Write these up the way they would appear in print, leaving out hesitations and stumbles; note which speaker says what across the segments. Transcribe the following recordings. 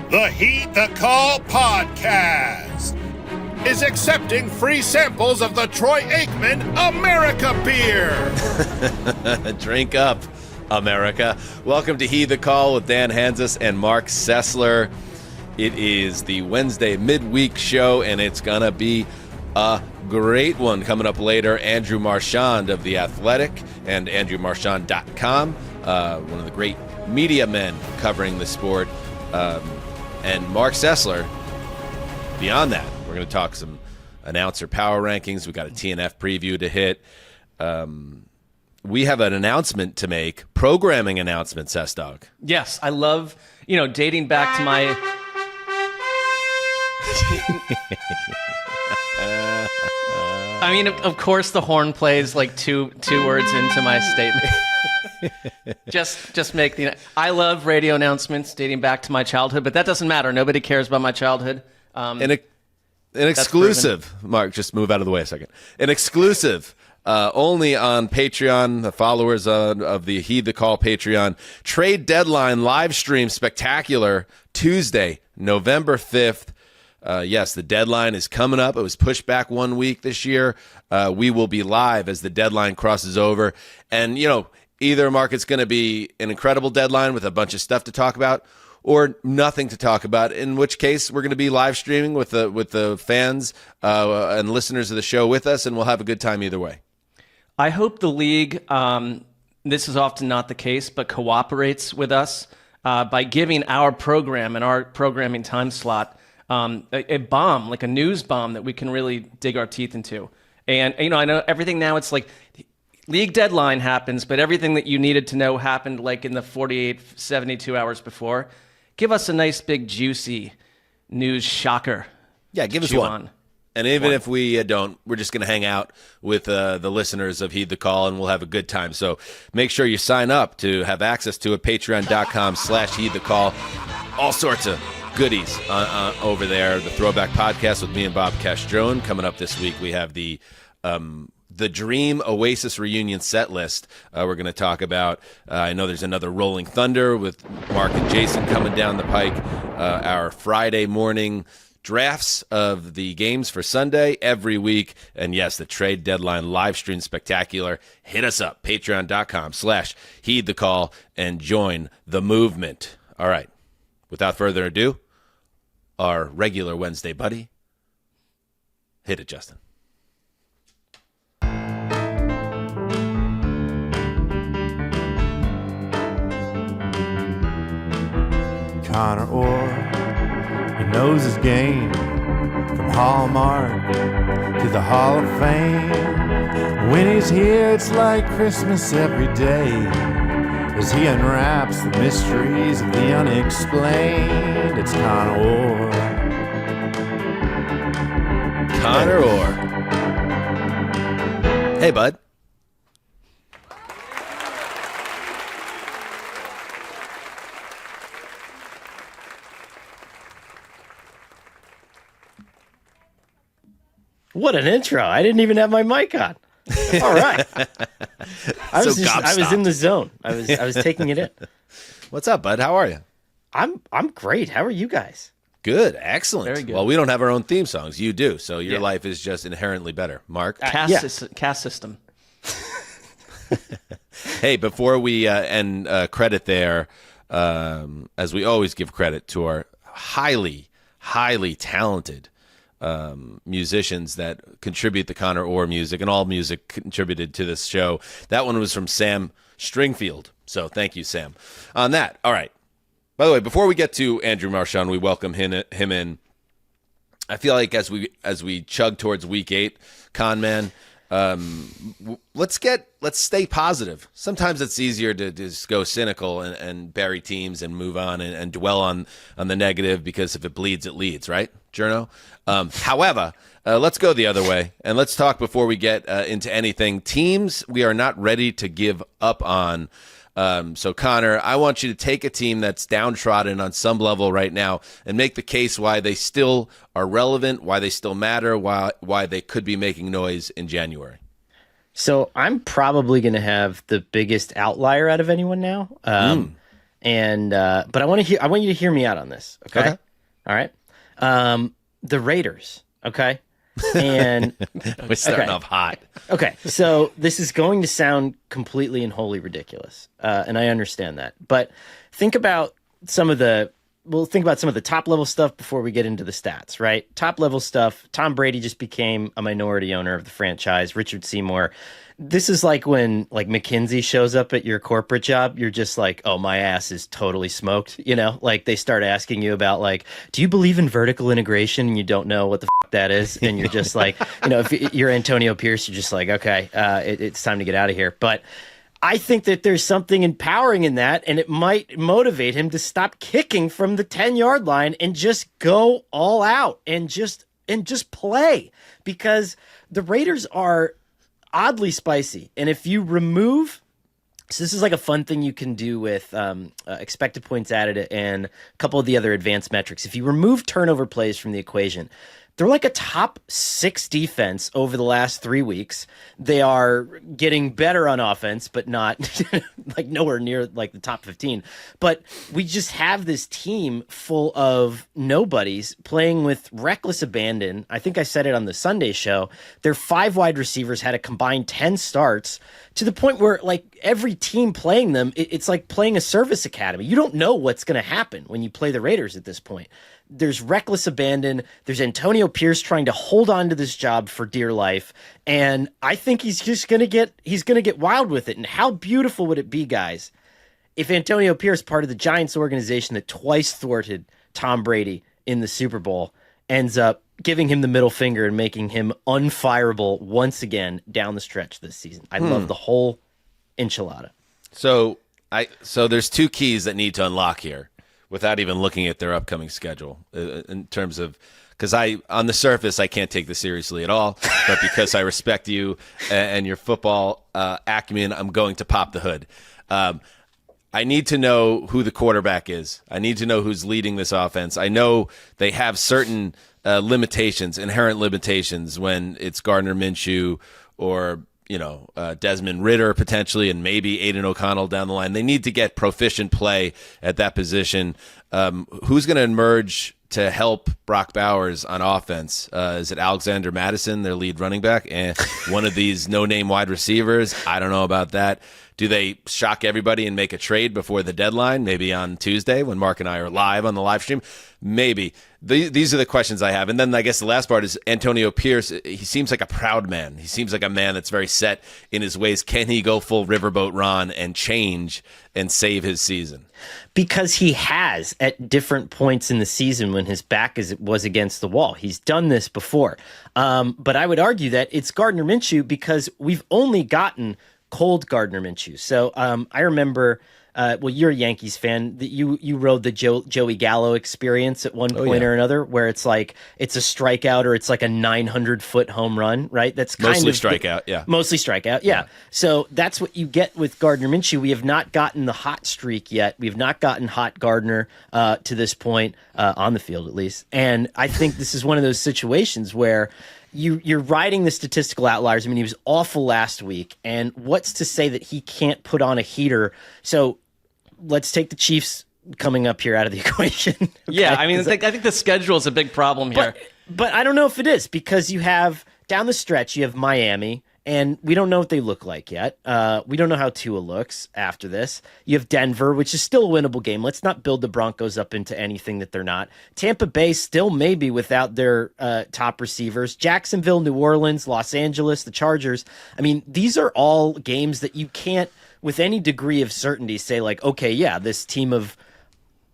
Speaker 1: The Heed the Call podcast is accepting free samples of the Troy Aikman America beer.
Speaker 2: Drink up, America. Welcome to Heed the Call with Dan Hanzus and Marc Sessler. It is the Wednesday midweek show, and it's going to be a great one coming up later. Andrew Marchand of The Athletic and AndrewMarchand.com, one of the great media men covering the sport. And Marc Sessler, beyond that, we're going to talk some announcer power rankings. We got a TNF preview to hit. We have an announcement to make, programming announcement, Sessdog.
Speaker 3: Yes, I love, dating back to my... I mean, of course the horn plays like two words into my statement. just make the... I love radio announcements dating back to my childhood, but that doesn't matter. Nobody cares about my childhood.
Speaker 2: An exclusive, Mark, just move out of the way a second. An exclusive, only on Patreon, the followers of the Heed the Call Patreon, trade deadline live stream spectacular Tuesday, November 5th. Yes, the deadline is coming up. It was pushed back 1 week this year. We will be live as the deadline crosses over. And, either, Mark, it's going to be an incredible deadline with a bunch of stuff to talk about, or nothing to talk about, in which case we're going to be live streaming with the fans and listeners of the show with us, and we'll have a good time either way.
Speaker 3: I hope the league, this is often not the case, but cooperates with us by giving our program and our programming time slot a bomb, like a news bomb that we can really dig our teeth into. And, I know everything now, it's like league deadline happens, but everything that you needed to know happened like in the 48, 72 hours before. Give us a nice, big, juicy news shocker.
Speaker 2: Yeah, give us one. And even if we don't, we're just going to hang out with the listeners of Heed the Call, and we'll have a good time. So make sure you sign up to have access to it, patreon.com/Heed the Call. All sorts of goodies over there. The Throwback Podcast with me and Bob Castrone. Coming up this week, we have the Dream Oasis reunion set list we're going to talk about. I know there's another Rolling Thunder with Mark and Jason coming down the pike. Our Friday morning drafts of the games for Sunday every week. And yes, the trade deadline live stream spectacular. Hit us up, patreon.com/Heed the Call, and join the movement. All right. Without further ado, our regular Wednesday buddy. Hit it, Justin.
Speaker 4: Conor Orr, he knows his game, from Hallmark to the Hall of Fame. When he's here, it's like Christmas every day, as he unwraps the mysteries of the unexplained. It's Conor Orr.
Speaker 2: Conor Orr. Hey, bud.
Speaker 5: What an intro. I didn't even have my mic on. All right. I was in the zone. I was taking it in.
Speaker 2: What's up, bud? How are you?
Speaker 5: I'm great. How are you guys?
Speaker 2: Good. Excellent.
Speaker 3: Very good.
Speaker 2: Well, we don't have our own theme songs. You do. So your life is just inherently better. Mark?
Speaker 3: Cast system.
Speaker 2: Hey, before we end credit there, as we always give credit to our highly, highly talented musicians that contribute the Conor Orr music, and all music contributed to this show. That one was from Sam Stringfield. So thank you, Sam, on that. All right. By the way, before we get to Andrew Marchand, we welcome him in. I feel like as we chug towards week 8, Con Man, let's stay positive. Sometimes it's easier to just go cynical and bury teams and move on and dwell on the negative, because if it bleeds, it leads, right, Journo? However, let's go the other way, and let's talk before we get into anything. Teams we are not ready to give up on. So, Connor, I want you to take a team that's downtrodden on some level right now and make the case why they still are relevant, why they still matter, why they could be making noise in January.
Speaker 5: So I'm probably going to have the biggest outlier out of anyone now. and but I want you to hear me out on this. Okay. All right. The Raiders. Okay. And
Speaker 2: we're starting off hot.
Speaker 5: Okay, so this is going to sound completely and wholly ridiculous, and I understand that. But think about some of the top level stuff before we get into the stats. Right, top level stuff. Tom Brady just became a minority owner of the franchise. Richard Seymour. This is like when like McKinsey shows up at your corporate job. You're just like, oh, my ass is totally smoked. You know, like they start asking you about like, do you believe in vertical integration? And you don't know what the f- that is. And you're just like, you know, if you're Antonio Pierce, you're just like, okay, it's time to get out of here. But I think that there's something empowering in that, and it might motivate him to stop kicking from the 10-yard line and just go all out and just play, because the Raiders are oddly spicy. And if you remove, so this is like a fun thing you can do with expected points added and a couple of the other advanced metrics. If you remove turnover plays from the equation, they're like a top 6 defense over the last 3 weeks. They are getting better on offense, but not like nowhere near like the top 15. But we just have this team full of nobodies playing with reckless abandon. I think I said it on the Sunday show. Their 5 wide receivers had a combined 10 starts, to the point where like every team playing them, it's like playing a service academy. You don't know what's going to happen when you play the Raiders at this point. There's reckless abandon. There's Antonio Pierce trying to hold on to this job for dear life. And I think he's going to get wild with it. And how beautiful would it be, guys, if Antonio Pierce, part of the Giants organization that twice thwarted Tom Brady in the Super Bowl, ends up giving him the middle finger and making him unfireable once again down the stretch this season. I love the whole enchilada.
Speaker 2: So there's 2 keys that need to unlock here, without even looking at their upcoming schedule, in terms of, because on the surface, I can't take this seriously at all, but because I respect you and your football acumen, I'm going to pop the hood. I need to know who the quarterback is. I need to know who's leading this offense. I know they have certain inherent limitations when it's Gardner Minshew or Desmond Ridder potentially, and maybe Aiden O'Connell down the line. They need to get proficient play at that position. Who's going to emerge to help Brock Bowers on offense? Is it Alexander Madison, their lead running back, and one of these no-name wide receivers? I don't know about that. Do they shock everybody and make a trade before the deadline, maybe on Tuesday when Mark and I are live on the live stream? Maybe. These are the questions I have. And then I guess the last part is Antonio Pierce. He seems like a proud man. He seems like a man that's very set in his ways. Can he go full Riverboat Ron and change and save his season?
Speaker 5: Because he has at different points in the season when his back was against the wall. He's done this before. But I would argue that it's Gardner Minshew, because we've only gotten cold Gardner Minshew. So I remember, you're a Yankees fan, that you rode the Joey Gallo experience at one point or another, where it's like it's a strikeout or it's like a 900-foot home run, right? That's
Speaker 2: mostly strikeout, yeah.
Speaker 5: Mostly strikeout, yeah. So that's what you get with Gardner Minshew. We have not gotten the hot streak yet. We have not gotten hot Gardner to this point, on the field at least. And I think this is one of those situations where you're riding the statistical outliers. I mean, he was awful last week, and what's to say that he can't put on a heater? So let's take the Chiefs coming up here out of the equation. Okay?
Speaker 3: Yeah, I mean, I think the schedule is a big problem here.
Speaker 5: But I don't know if it is, because you have, down the stretch, you have Miami, and we don't know what they look like yet. We don't know how Tua looks after this. You have Denver, which is still a winnable game. Let's not build the Broncos up into anything that they're not. Tampa Bay still maybe without their top receivers. Jacksonville, New Orleans, Los Angeles, the Chargers. I mean, these are all games that you can't, with any degree of certainty, say like, okay, yeah, this team of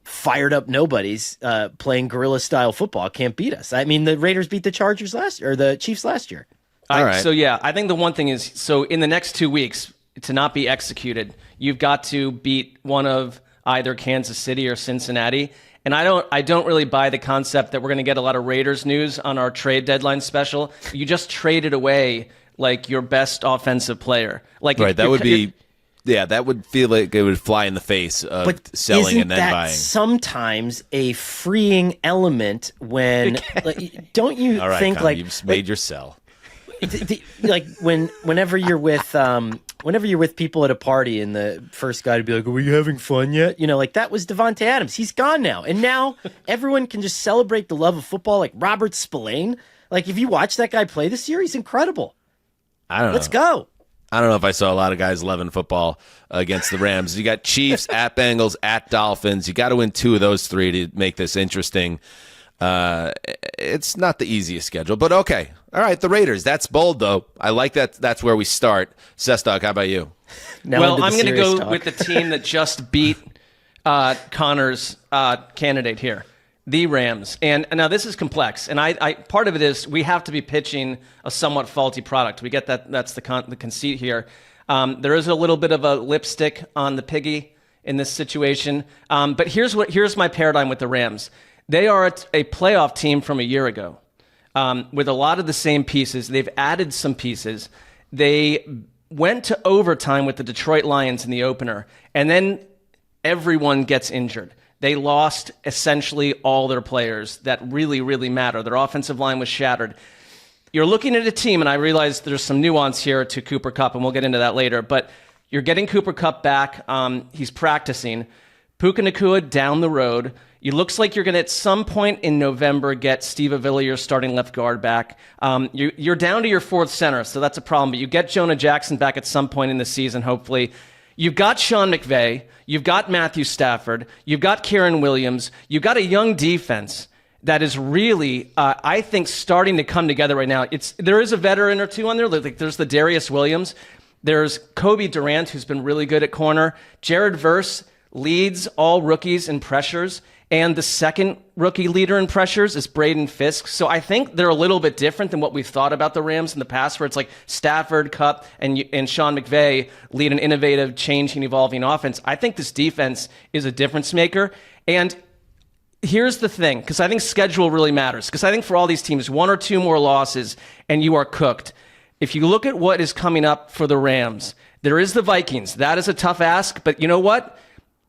Speaker 5: fired up nobodies playing guerrilla style football can't beat us. I mean, the Raiders beat the Chargers last year, or the Chiefs last year.
Speaker 2: All right.
Speaker 3: So, yeah, I think the one thing is, so in the next 2 weeks, to not be executed, you've got to beat one of either Kansas City or Cincinnati. And I don't really buy the concept that we're going to get a lot of Raiders news on our trade deadline special. You just traded away like your best offensive player. Like,
Speaker 2: right, that would be... Yeah, that would feel like it would fly in the face of selling and then buying.
Speaker 5: Sometimes a freeing element when, like, don't you
Speaker 2: all right,
Speaker 5: think
Speaker 2: Connor,
Speaker 5: like
Speaker 2: you've made your sell.
Speaker 5: Like whenever you're with whenever you're with people at a party and the first guy to be like, were you having fun yet? You know, like that was Devontae Adams. He's gone now. And now everyone can just celebrate the love of football like Robert Spillane. Like if you watch that guy play this year, he's incredible.
Speaker 2: I don't know.
Speaker 5: Let's go.
Speaker 2: I don't know if I saw a lot of guys loving football against the Rams. You got Chiefs, at Bengals, at Dolphins. You got to win 2 of those 3 to make this interesting. It's not the easiest schedule, but okay. All right, the Raiders. That's bold, though. I like that. That's where we start. Sestog, how about you?
Speaker 3: Well, I'm going to go with the team that just beat Connor's candidate here, the Rams. And now this is complex, and I part of it is we have to be pitching a somewhat faulty product. We get that. That's the conceit here. There is a little bit of a lipstick on the piggy in this situation. But here's my paradigm with the Rams. They are a playoff team from a year ago with a lot of the same pieces. They've added some pieces. They went to overtime with the Detroit Lions in the opener, and then everyone gets injured. They lost essentially all their players that really, really matter. Their offensive line was shattered. You're looking at a team, and I realize there's some nuance here to Cooper Kupp, and we'll get into that later, but you're getting Cooper Kupp back. He's practicing. Puka Nacua down the road. It looks like you're going to, at some point in November, get Steve Avila, starting left guard, back. You're down to your 4th center, so that's a problem. But you get Jonah Jackson back at some point in the season, hopefully. You've got Sean McVay. You've got Matthew Stafford. You've got Kieran Williams. You've got a young defense that is really, I think, starting to come together right now. There is a veteran or 2 on there. Like there's the Darius Williams. There's Kobe Durant, who's been really good at corner. Jared Verse leads all rookies in pressures. And the second rookie leader in pressures is Braden Fisk. So I think they're a little bit different than what we've thought about the Rams in the past, where it's like Stafford, Kupp, and Sean McVay lead an innovative, changing, evolving offense. I think this defense is a difference maker. And here's the thing, because I think schedule really matters. Because I think for all these teams, 1 or 2 more losses, and you are cooked. If you look at what is coming up for the Rams, there is the Vikings. That is a tough ask, but you know what?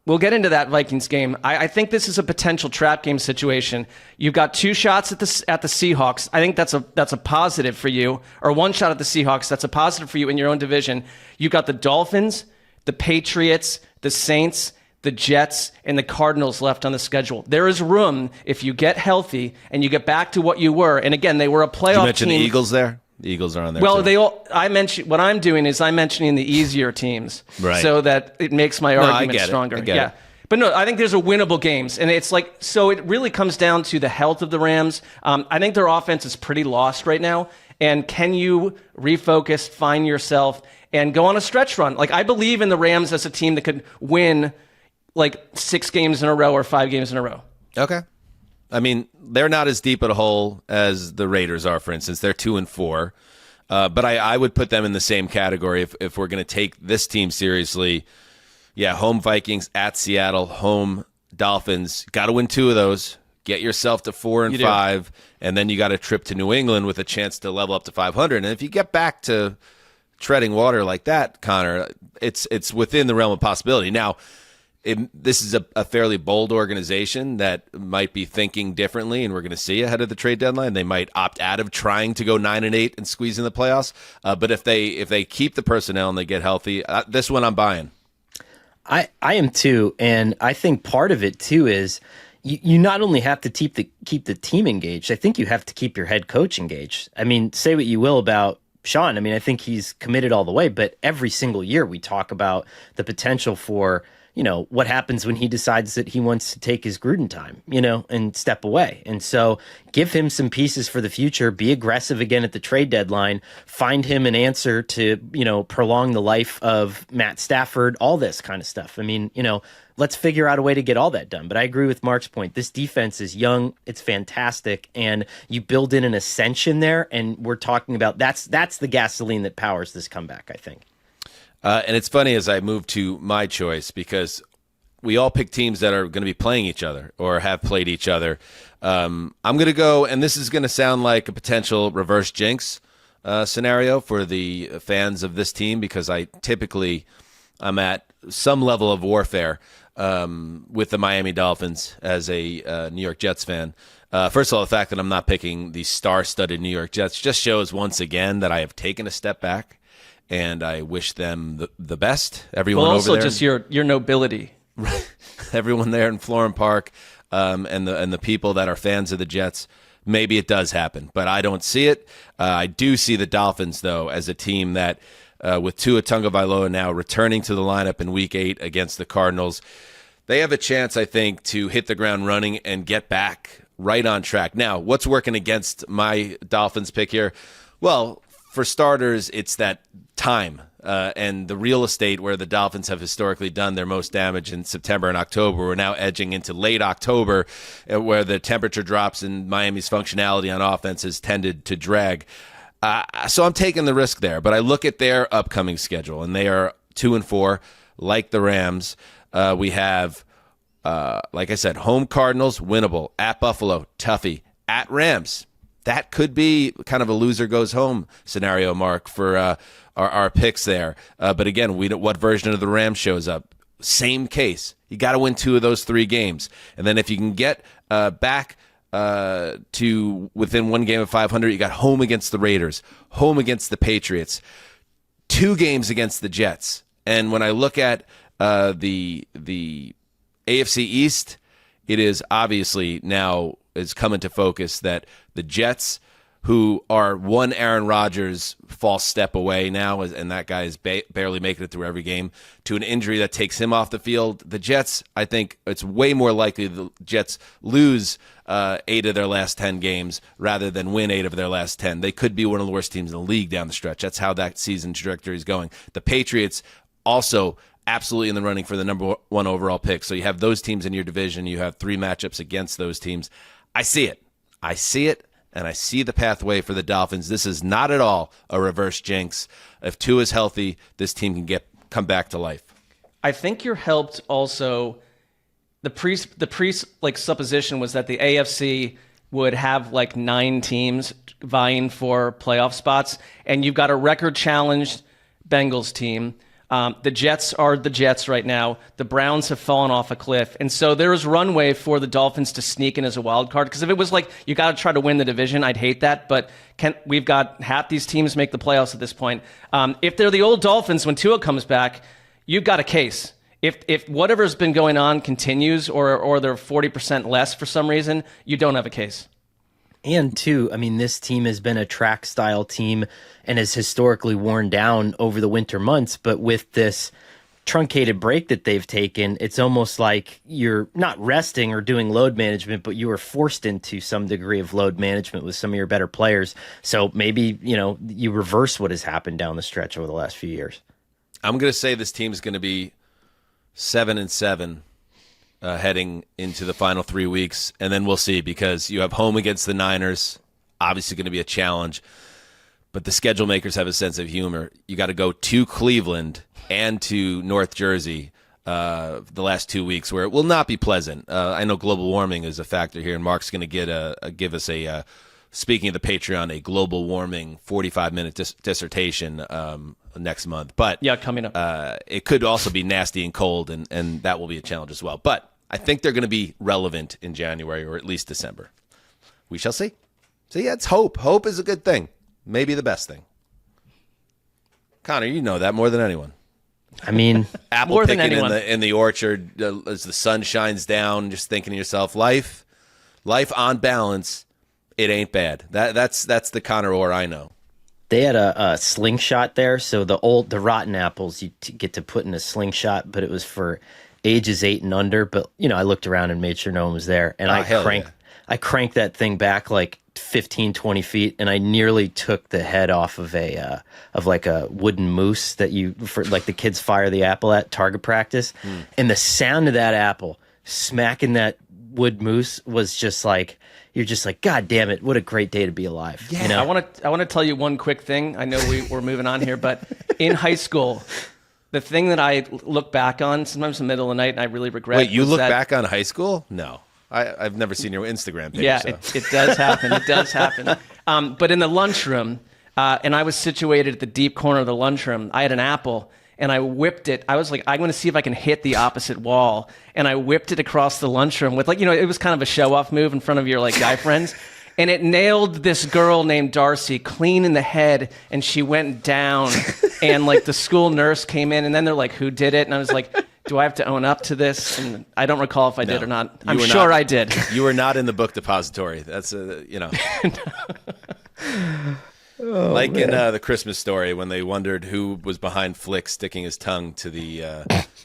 Speaker 3: We'll get into that Vikings game. I think this is a potential trap game situation. You've got 2 shots at the Seahawks. I think that's a positive for you, or 1 shot at the Seahawks. That's a positive for you in your own division. You've got the Dolphins, the Patriots, the Saints, the Jets, and the Cardinals left on the schedule. There is room if you get healthy and you get back to what you were. And again, they were a playoff team.
Speaker 2: You mentioned the Eagles there. The Eagles are on there.
Speaker 3: Well,
Speaker 2: too.
Speaker 3: I mentioned what I'm doing is I'm mentioning the easier teams,
Speaker 2: right,
Speaker 3: so that it makes my argument stronger.
Speaker 2: I get it.
Speaker 3: But no, I think there's a winnable games, and it's like, so it really comes down to the health of the Rams. I think their offense is pretty lost right now, and can you refocus, find yourself, and go on a stretch run? Like I believe in the Rams as a team that could win like 6 games in a row or 5 games in a row.
Speaker 2: Okay. I mean, they're not as deep at a hole as the Raiders are, for instance. They're 2-4. But I would put them in the same category if we're going to take this team seriously. Yeah, home Vikings, at Seattle, home Dolphins. Got to win 2 of those. Get yourself to 4-5, and then you got a trip to New England with a chance to level up to 500. And if you get back to treading water like that, Connor, it's within the realm of possibility. Now, this is a fairly bold organization that might be thinking differently, and we're going to see ahead of the trade deadline. They might opt out of trying to go 9-8 and squeeze in the playoffs. But if they keep the personnel and they get healthy, this one I'm buying.
Speaker 5: I am too, and I think part of it too is you not only have to keep the team engaged. I think you have to keep your head coach engaged. I mean, say what you will about Sean. I mean, I think he's committed all the way, but every single year we talk about the potential for, what happens when he decides that he wants to take his Gruden time, and step away. And so give him some pieces for the future, be aggressive again at the trade deadline, find him an answer to, prolong the life of Matt Stafford, all this kind of stuff. I mean, let's figure out a way to get all that done. But I agree with Mark's point. This defense is young. It's fantastic. And you build in an ascension there. And we're talking about that's the gasoline that powers this comeback, I think.
Speaker 2: And it's funny as I move to my choice because we all pick teams that are going to be playing each other or have played each other. I'm going to go, and this is going to sound like a potential reverse jinx scenario for the fans of this team because I'm at some level of warfare with the Miami Dolphins as a New York Jets fan. First of all, the fact that I'm not picking the star-studded New York Jets just shows once again that I have taken a step back and I wish them the best. Everyone
Speaker 3: Well,
Speaker 2: over
Speaker 3: also
Speaker 2: there,
Speaker 3: just your nobility.
Speaker 2: everyone there in Florham Park, and the people that are fans of the Jets. Maybe it does happen, but I don't see it. I do see the Dolphins, though, as a team that, with Tua Tagovailoa now returning to the lineup in Week 8 against the Cardinals, they have a chance, I think, to hit the ground running and get back right on track. Now, what's working against my Dolphins pick here? Well, for starters, it's that time and the real estate where the Dolphins have historically done their most damage in September and October. We're now edging into late October, where the temperature drops and Miami's functionality on offense has tended to drag. So I'm taking the risk there, but I look at their upcoming schedule, and they are 2-4, like the Rams. We have, like I said, home Cardinals, winnable. At Buffalo, toughie. At Rams, that could be kind of a loser goes home scenario, Mark, for our picks there. But again, what version of the Rams shows up? Same case. You got to win 2 of those 3 games. And then if you can get back to within 1 game of 500, you got home against the Raiders, home against the Patriots, 2 games against the Jets. And when I look at the AFC East, it is obviously now is come into focus that the Jets, who are one Aaron Rodgers false step away now, and that guy is barely making it through every game, to an injury that takes him off the field. The Jets, I think it's way more likely the Jets lose 8 of their last 10 games rather than win 8 of their last 10. They could be one of the worst teams in the league down the stretch. That's how that season trajectory is going. The Patriots also absolutely in the running for the number 1 overall pick. So you have those teams in your division. You have 3 matchups against those teams. I see it. And I see the pathway for the Dolphins. This is not at all a reverse jinx. If Tua is healthy, this team can come back to life.
Speaker 3: I think you're helped also. The pre supposition was that the AFC would have like 9 teams vying for playoff spots, and you've got a record challenged Bengals team. The Jets are the Jets right now. The Browns have fallen off a cliff. And so there is runway for the Dolphins to sneak in as a wild card. Because if it was like you got to try to win the division, I'd hate that. But we've got half these teams make the playoffs at this point. If they're the old Dolphins when Tua comes back, you've got a case. If whatever's been going on continues or they're 40% less for some reason, you don't have a case.
Speaker 5: And too, I mean, this team has been a track style team and has historically worn down over the winter months. But with this truncated break that they've taken, it's almost like you're not resting or doing load management, but you are forced into some degree of load management with some of your better players. So maybe, you reverse what has happened down the stretch over the last few years.
Speaker 2: I'm going to say this team is going to be 7-7. Heading into the final 3 weeks, and then we'll see, because you have home against the Niners, obviously going to be a challenge, but the schedule makers have a sense of humor. You got to go to Cleveland and to North Jersey the last 2 weeks, where it will not be pleasant. I know global warming is a factor here, and Mark's going to give us speaking of the Patreon, a global warming 45-minute dissertation next month. But
Speaker 3: yeah, coming up.
Speaker 2: It could also be nasty and cold, and that will be a challenge as well. But I think they're going to be relevant in January or at least December. We shall see. So, yeah, it's hope. Hope is a good thing. Maybe the best thing. Connor, you know that more than anyone.
Speaker 5: I mean,
Speaker 2: apple
Speaker 3: more
Speaker 2: picking
Speaker 3: than anyone.
Speaker 2: in the orchard as the sun shines down, just thinking to yourself, life on balance, it ain't bad. That's the Conor Orr I know.
Speaker 5: They had a slingshot there, so the rotten apples you get to put in a slingshot, but it was for ages 8 and under. But I looked around and made sure no one was there, and I cranked that thing back like 15-20 feet, and I nearly took the head off of a wooden moose that the kids fire the apple at target practice. And the sound of that apple smacking that wood moose was just like, you're just like, God damn it, what a great day to be alive.
Speaker 3: Yeah. I want to tell you one quick thing. I know we're moving on here, but in high school, the thing that I look back on sometimes in the middle of the night and I really regret.
Speaker 2: Wait, you look back on high school? No. I've never seen your Instagram page.
Speaker 3: Yeah,
Speaker 2: so.
Speaker 3: it does happen. It does happen. But in the lunchroom, and I was situated at the deep corner of the lunchroom, I had an apple, and I whipped it. I was like, I'm going to see if I can hit the opposite wall. And I whipped it across the lunchroom with it was kind of a show-off move in front of your guy friends. and it nailed this girl named Darcy clean in the head, and she went down, and like the school nurse came in, and then they're like, who did it? And I was like, do I have to own up to this? And I don't recall if I did or not. I'm sure I did.
Speaker 2: You were not in the book depository. That's like in the Christmas Story when they wondered who was behind Flick sticking his tongue to the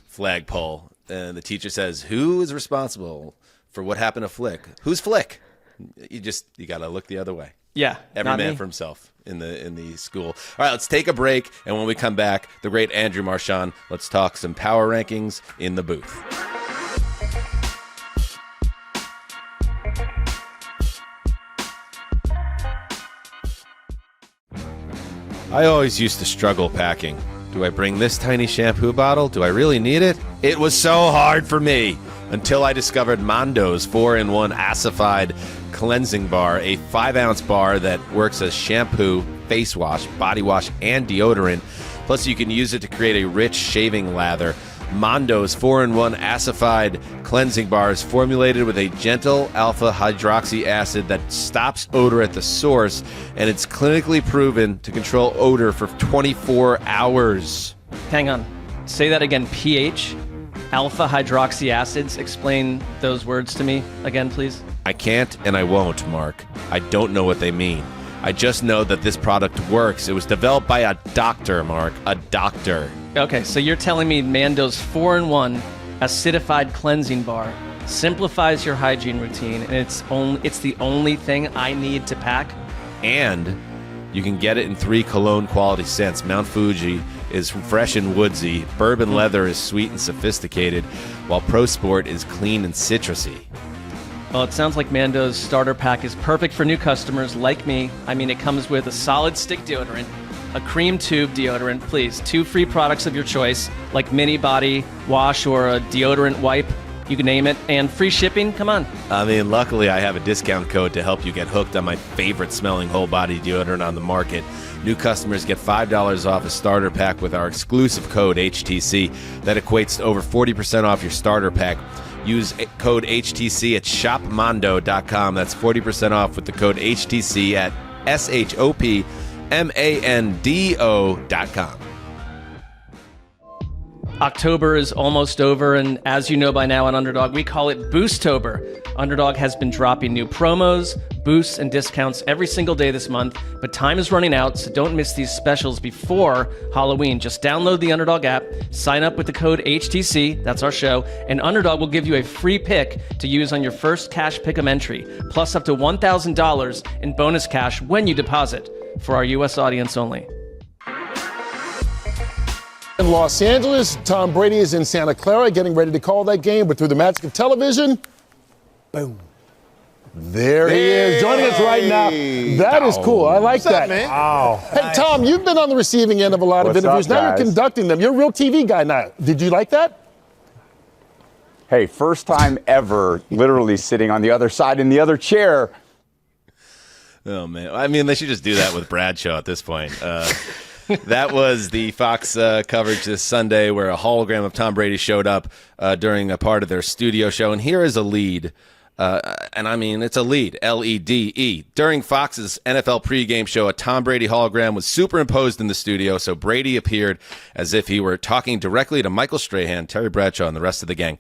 Speaker 2: flagpole. And the teacher says, who is responsible for what happened to Flick? Who's Flick? You got to look the other way.
Speaker 3: Yeah.
Speaker 2: Every man for himself in the school. All right, let's take a break. And when we come back, the great Andrew Marchand, let's talk some power rankings in the booth. I always used to struggle packing. Do I bring this tiny shampoo bottle? Do I really need it? It was so hard for me until I discovered Mondo's 4-in-1 acidified cleansing bar, a 5-ounce bar that works as shampoo, face wash, body wash, and deodorant. Plus, you can use it to create a rich shaving lather. Mondo's 4-in-1 acidified cleansing bar is formulated with a gentle alpha hydroxy acid that stops odor at the source, and it's clinically proven to control odor for 24 hours.
Speaker 3: Hang on. Say that again. pH, alpha hydroxy acids. Explain those words to me again, please.
Speaker 2: I can't and I won't, Mark. I don't know what they mean. I just know that this product works. It was developed by a doctor, Mark. A doctor.
Speaker 3: Okay, so you're telling me Mondo's 4-in-1 acidified cleansing bar simplifies your hygiene routine, and it's the only thing I need to pack?
Speaker 2: And you can get it in 3 cologne quality scents. Mount Fuji is fresh and woodsy. Bourbon Leather is sweet and sophisticated, while Pro Sport is clean and citrusy.
Speaker 3: Well, it sounds like Mondo's starter pack is perfect for new customers like me. I mean, it comes with a solid stick deodorant, a cream tube deodorant, please, 2 free products of your choice, like mini body wash or a deodorant wipe, you can name it, and free shipping. Come on.
Speaker 2: I mean, luckily I have a discount code to help you get hooked on my favorite smelling whole body deodorant on the market. New customers get $5 off a starter pack with our exclusive code HTC. That equates to over 40% off your starter pack. Use code HTC at shopmondo.com. That's 40% off with the code HTC at shopmando.com.
Speaker 3: October is almost over, and as you know by now on Underdog, we call it Boostober. Underdog has been dropping new promos, boosts, and discounts every single day this month, but time is running out, so don't miss these specials before Halloween. Just download the Underdog app, sign up with the code HTC, that's our show, and Underdog will give you a free pick to use on your first Cash Pick'em entry, plus up to $1,000 in bonus cash when you deposit, for our U.S. audience only.
Speaker 6: In Los Angeles, Tom Brady is in Santa Clara getting ready to call that game, but through the magic of television, boom. There he is, joining us right now. That is cool. I like that.
Speaker 1: man?
Speaker 6: Wow. Hey, Tom, you've been on the receiving end of a lot of interviews. Now you're conducting them. You're a real TV guy now. Did you like that?
Speaker 7: Hey, first time ever, literally sitting on the other side in the other chair.
Speaker 2: Oh, man. I mean, they should just do that with Bradshaw at this point. That was the Fox coverage this Sunday where a hologram of Tom Brady showed up during a part of their studio show. And here is a lead. And I mean, it's a lead, L-E-D-E. During Fox's NFL pregame show, a Tom Brady hologram was superimposed in the studio, so Brady appeared as if he were talking directly to Michael Strahan, Terry Bradshaw, and the rest of the gang.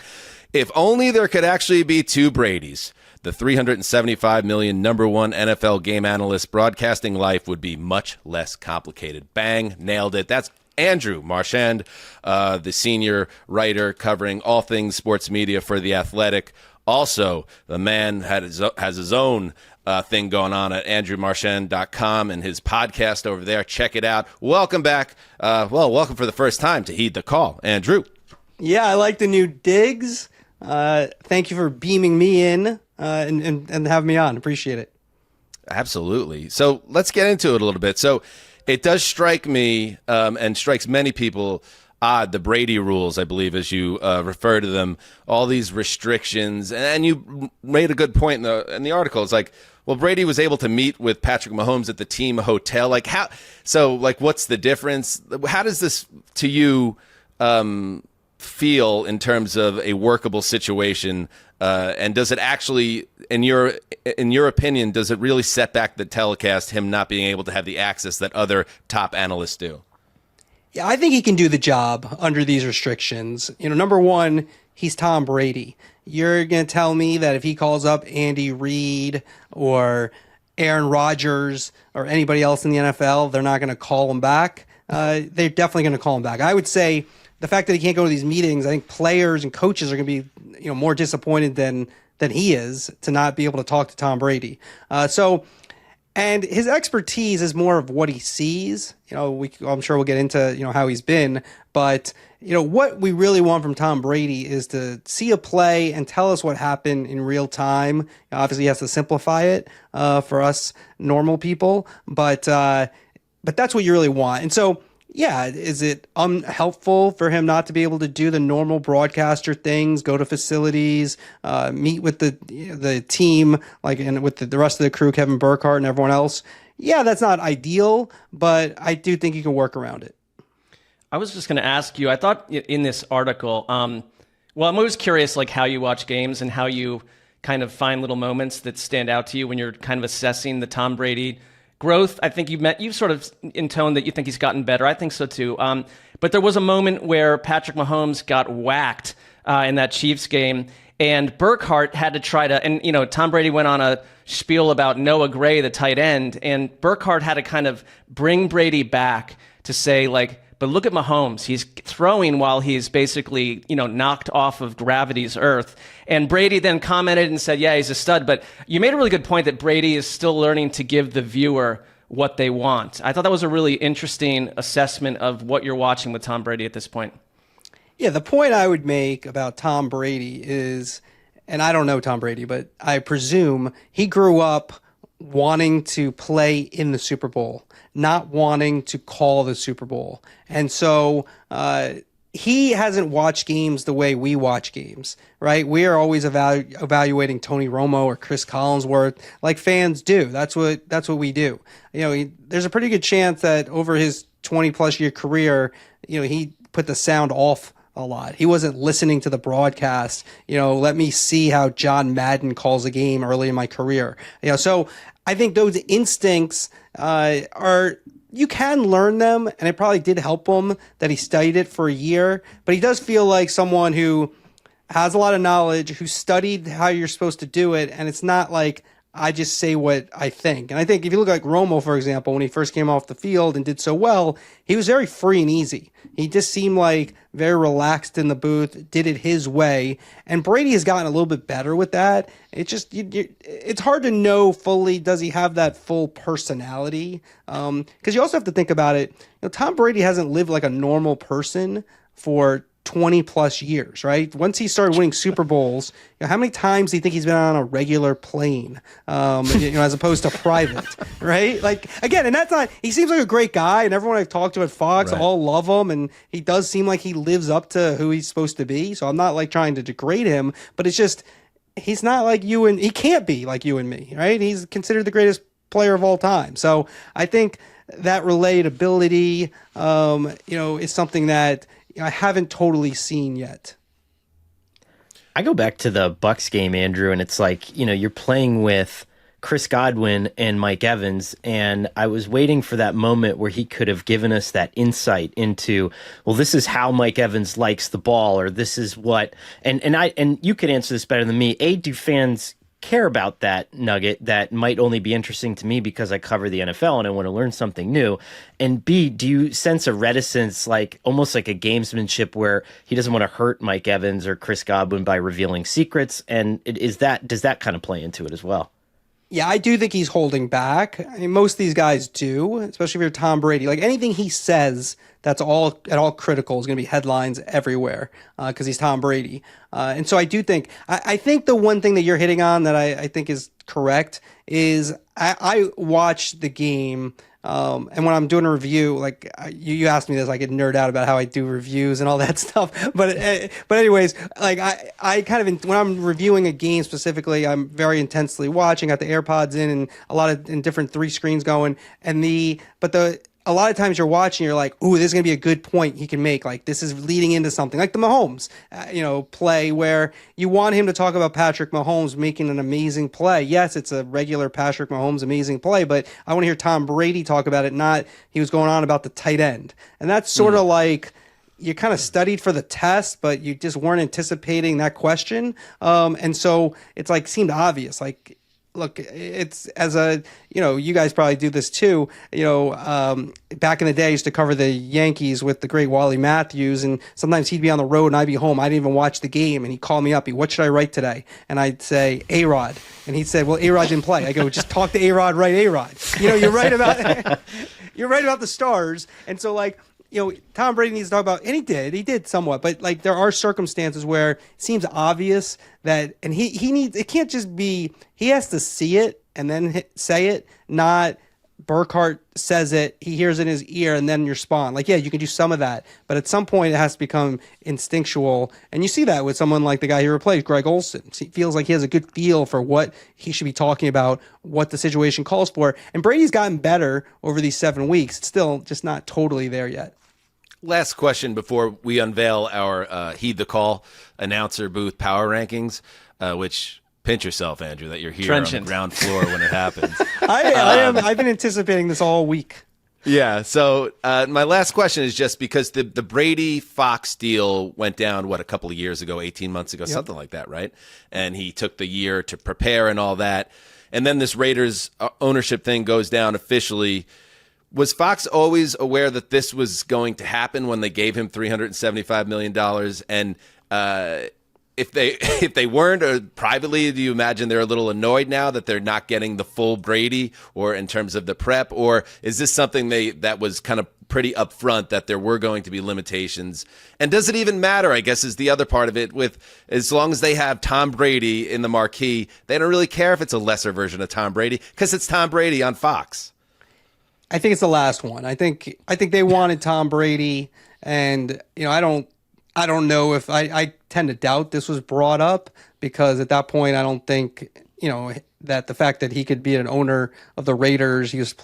Speaker 2: If only there could actually be 2 Bradys. The $375 million #1 NFL game analyst broadcasting life would be much less complicated. Bang, nailed it. That's Andrew Marchand, the senior writer covering all things sports media for The Athletic. Also, the man has his own thing going on at andrewmarchand.com and his podcast over there. Check it out. Welcome back. Welcome for the first time to Heed the Call, Andrew.
Speaker 8: Yeah, I like the new digs. Thank you for beaming me in and having me on. Appreciate it.
Speaker 2: Absolutely. So let's get into it a little bit. So it does strike me and strikes many people odd, the Brady rules, I believe, as you refer to them, all these restrictions. And you made a good point in the article. It's like, well, Brady was able to meet with Patrick Mahomes at the team hotel. Like how? So like, what's the difference? How does this to you feel in terms of a workable situation And does it actually, in your opinion, does it really set back the telecast, him not being able to have the access that other top analysts do?
Speaker 8: Yeah, I think he can do the job under these restrictions. Number one, he's Tom Brady. You're going to tell me that if he calls up Andy Reid or Aaron Rodgers or anybody else in the NFL, they're not going to call him back? They're definitely going to call him back. I would say the fact that he can't go to these meetings, I think players and coaches are going to be more disappointed than he is to not be able to talk to Tom Brady. And his expertise is more of what he sees. I'm sure we'll get into how he's been, but what we really want from Tom Brady is to see a play and tell us what happened in real time. Obviously, he has to simplify it for us normal people, but that's what you really want. And so, yeah, is it unhelpful for him not to be able to do the normal broadcaster things, go to facilities, meet with the team, and with the rest of the crew, Kevin Burkhardt and everyone else? Yeah, that's not ideal, but I do think you can work around it.
Speaker 3: I was just going to ask you, I thought in this article, I'm always curious how you watch games and how you kind of find little moments that stand out to you when you're kind of assessing the Tom Brady growth. I think you've sort of intoned that you think he's gotten better. I think so too. But there was a moment where Patrick Mahomes got whacked in that Chiefs game, and Burkhardt had to try to, and Tom Brady went on a spiel about Noah Gray, the tight end, and Burkhardt had to kind of bring Brady back to say but look at Mahomes. He's throwing while he's basically, knocked off of gravity's earth. And Brady then commented and said, yeah, he's a stud. But you made a really good point that Brady is still learning to give the viewer what they want. I thought that was a really interesting assessment of what you're watching with Tom Brady at this point.
Speaker 8: Yeah, the point I would make about Tom Brady is, and I don't know Tom Brady, but I presume he grew up wanting to play in the Super Bowl, not wanting to call the Super Bowl. And so he hasn't watched games the way we watch games, right? We are always evaluating Tony Romo or Chris Collinsworth like fans do. That's what we do. There's a pretty good chance that over his 20-plus year career, he put the sound off a lot. He wasn't listening to the broadcast. Let me see how John Madden calls a game early in my career. So I think those instincts you can learn them, and it probably did help him that he studied it for a year. But he does feel like someone who has a lot of knowledge, who studied how you're supposed to do it, and it's not like I just say what I think. And I think if you look like Romo, for example, when he first came off the field and did so well, he was very free and easy. He just seemed like very relaxed in the booth, did it his way. And Brady has gotten a little bit better with that. It's just, it's hard to know fully, does he have that full personality? Because you also have to think about it. Tom Brady hasn't lived like a normal person for 20 plus years, right? Once he started winning Super Bowls, how many times do you think he's been on a regular plane, as opposed to private, right? Again, and that's not, he seems like a great guy, and everyone I've talked to at Fox all love him, and he does seem like he lives up to who he's supposed to be. So I'm not trying to degrade him, but it's just, he's not like you, and he can't be like you and me, right? He's considered the greatest player of all time. So I think that relatability, is something that I haven't totally seen yet.
Speaker 5: I go back to the Bucks game, Andrew, and it's you're playing with Chris Godwin and Mike Evans, and I was waiting for that moment where he could have given us that insight into, well, this is how Mike Evans likes the ball, or this is what, and you could answer this better than me. Do fans care about that nugget that might only be interesting to me because I cover the NFL and I want to learn something new? And B, do you sense a reticence, almost like a gamesmanship where he doesn't want to hurt Mike Evans or Chris Godwin by revealing secrets? And does that kind of play into it as well?
Speaker 8: Yeah, I do think he's holding back. I mean, most of these guys do, especially if you're Tom Brady. Anything he says that's at all critical is going to be headlines everywhere because he's Tom Brady. And so I do think, I think the one thing that you're hitting on that I think is correct is I watch the game. And when I'm doing a review, you asked me this, I could nerd out about how I do reviews and all that stuff. But anyways, I kind of, when I'm reviewing a game specifically, I'm very intensely watching, got the AirPods in and in different 3 screens going. And a a lot of times you're watching, you're like, ooh, this is going to be a good point he can make. Like, this is leading into something. Like the Mahomes, play where you want him to talk about Patrick Mahomes making an amazing play. Yes, it's a regular Patrick Mahomes amazing play, but I want to hear Tom Brady talk about it, not he was going on about the tight end. And that's sort of like you kind of studied for the test, but you just weren't anticipating that question. And so it's like seemed obvious. Like, look, it's as a, you guys probably do this too. Back in the day, I used to cover the Yankees with the great Wally Matthews, and sometimes he'd be on the road and I'd be home. I didn't even watch the game, and he'd call me up. What should I write today? And I'd say A-Rod, and he'd say, well, A-Rod didn't play. I go, just talk to A-Rod, write A-Rod. You're right about you're right about the stars, and so like. Tom Brady needs to talk about, and he did somewhat, but like there are circumstances where it seems obvious that, and he needs, it can't just be, he has to see it and then say it, not Burkhardt says it, he hears it in his ear, and then you respond. Like, yeah, you can do some of that, but at some point it has to become instinctual, and you see that with someone like the guy who replaced Greg Olsen. He feels like he has a good feel for what he should be talking about, what the situation calls for, and Brady's gotten better over these 7 weeks. It's still just not totally there yet.
Speaker 2: Last question before we unveil our Heed the Call announcer booth power rankings, which pinch yourself, Andrew, that you're here on the ground floor when it happens.
Speaker 8: I've been anticipating this all week.
Speaker 2: Yeah. So my last question is just because the Brady Fox deal went down, a couple of years ago, 18 months ago, something like that, right? And he took the year to prepare and all that. And then this Raiders ownership thing goes down officially. Was Fox always aware that this was going to happen when they gave him $375 million? And if they weren't, or privately, do you imagine they're a little annoyed now that they're not getting the full Brady, or in terms of the prep? Or is this something that was kind of pretty upfront that there were going to be limitations? And does it even matter, I guess, is the other part of it, with as long as they have Tom Brady in the marquee, they don't really care if it's a lesser version of Tom Brady because it's Tom Brady on Fox.
Speaker 8: I think it's the last one. I think they wanted Tom Brady, and I don't know if I tend to doubt this was brought up, because at that point I don't think that the fact that he could be an owner of the Raiders, he was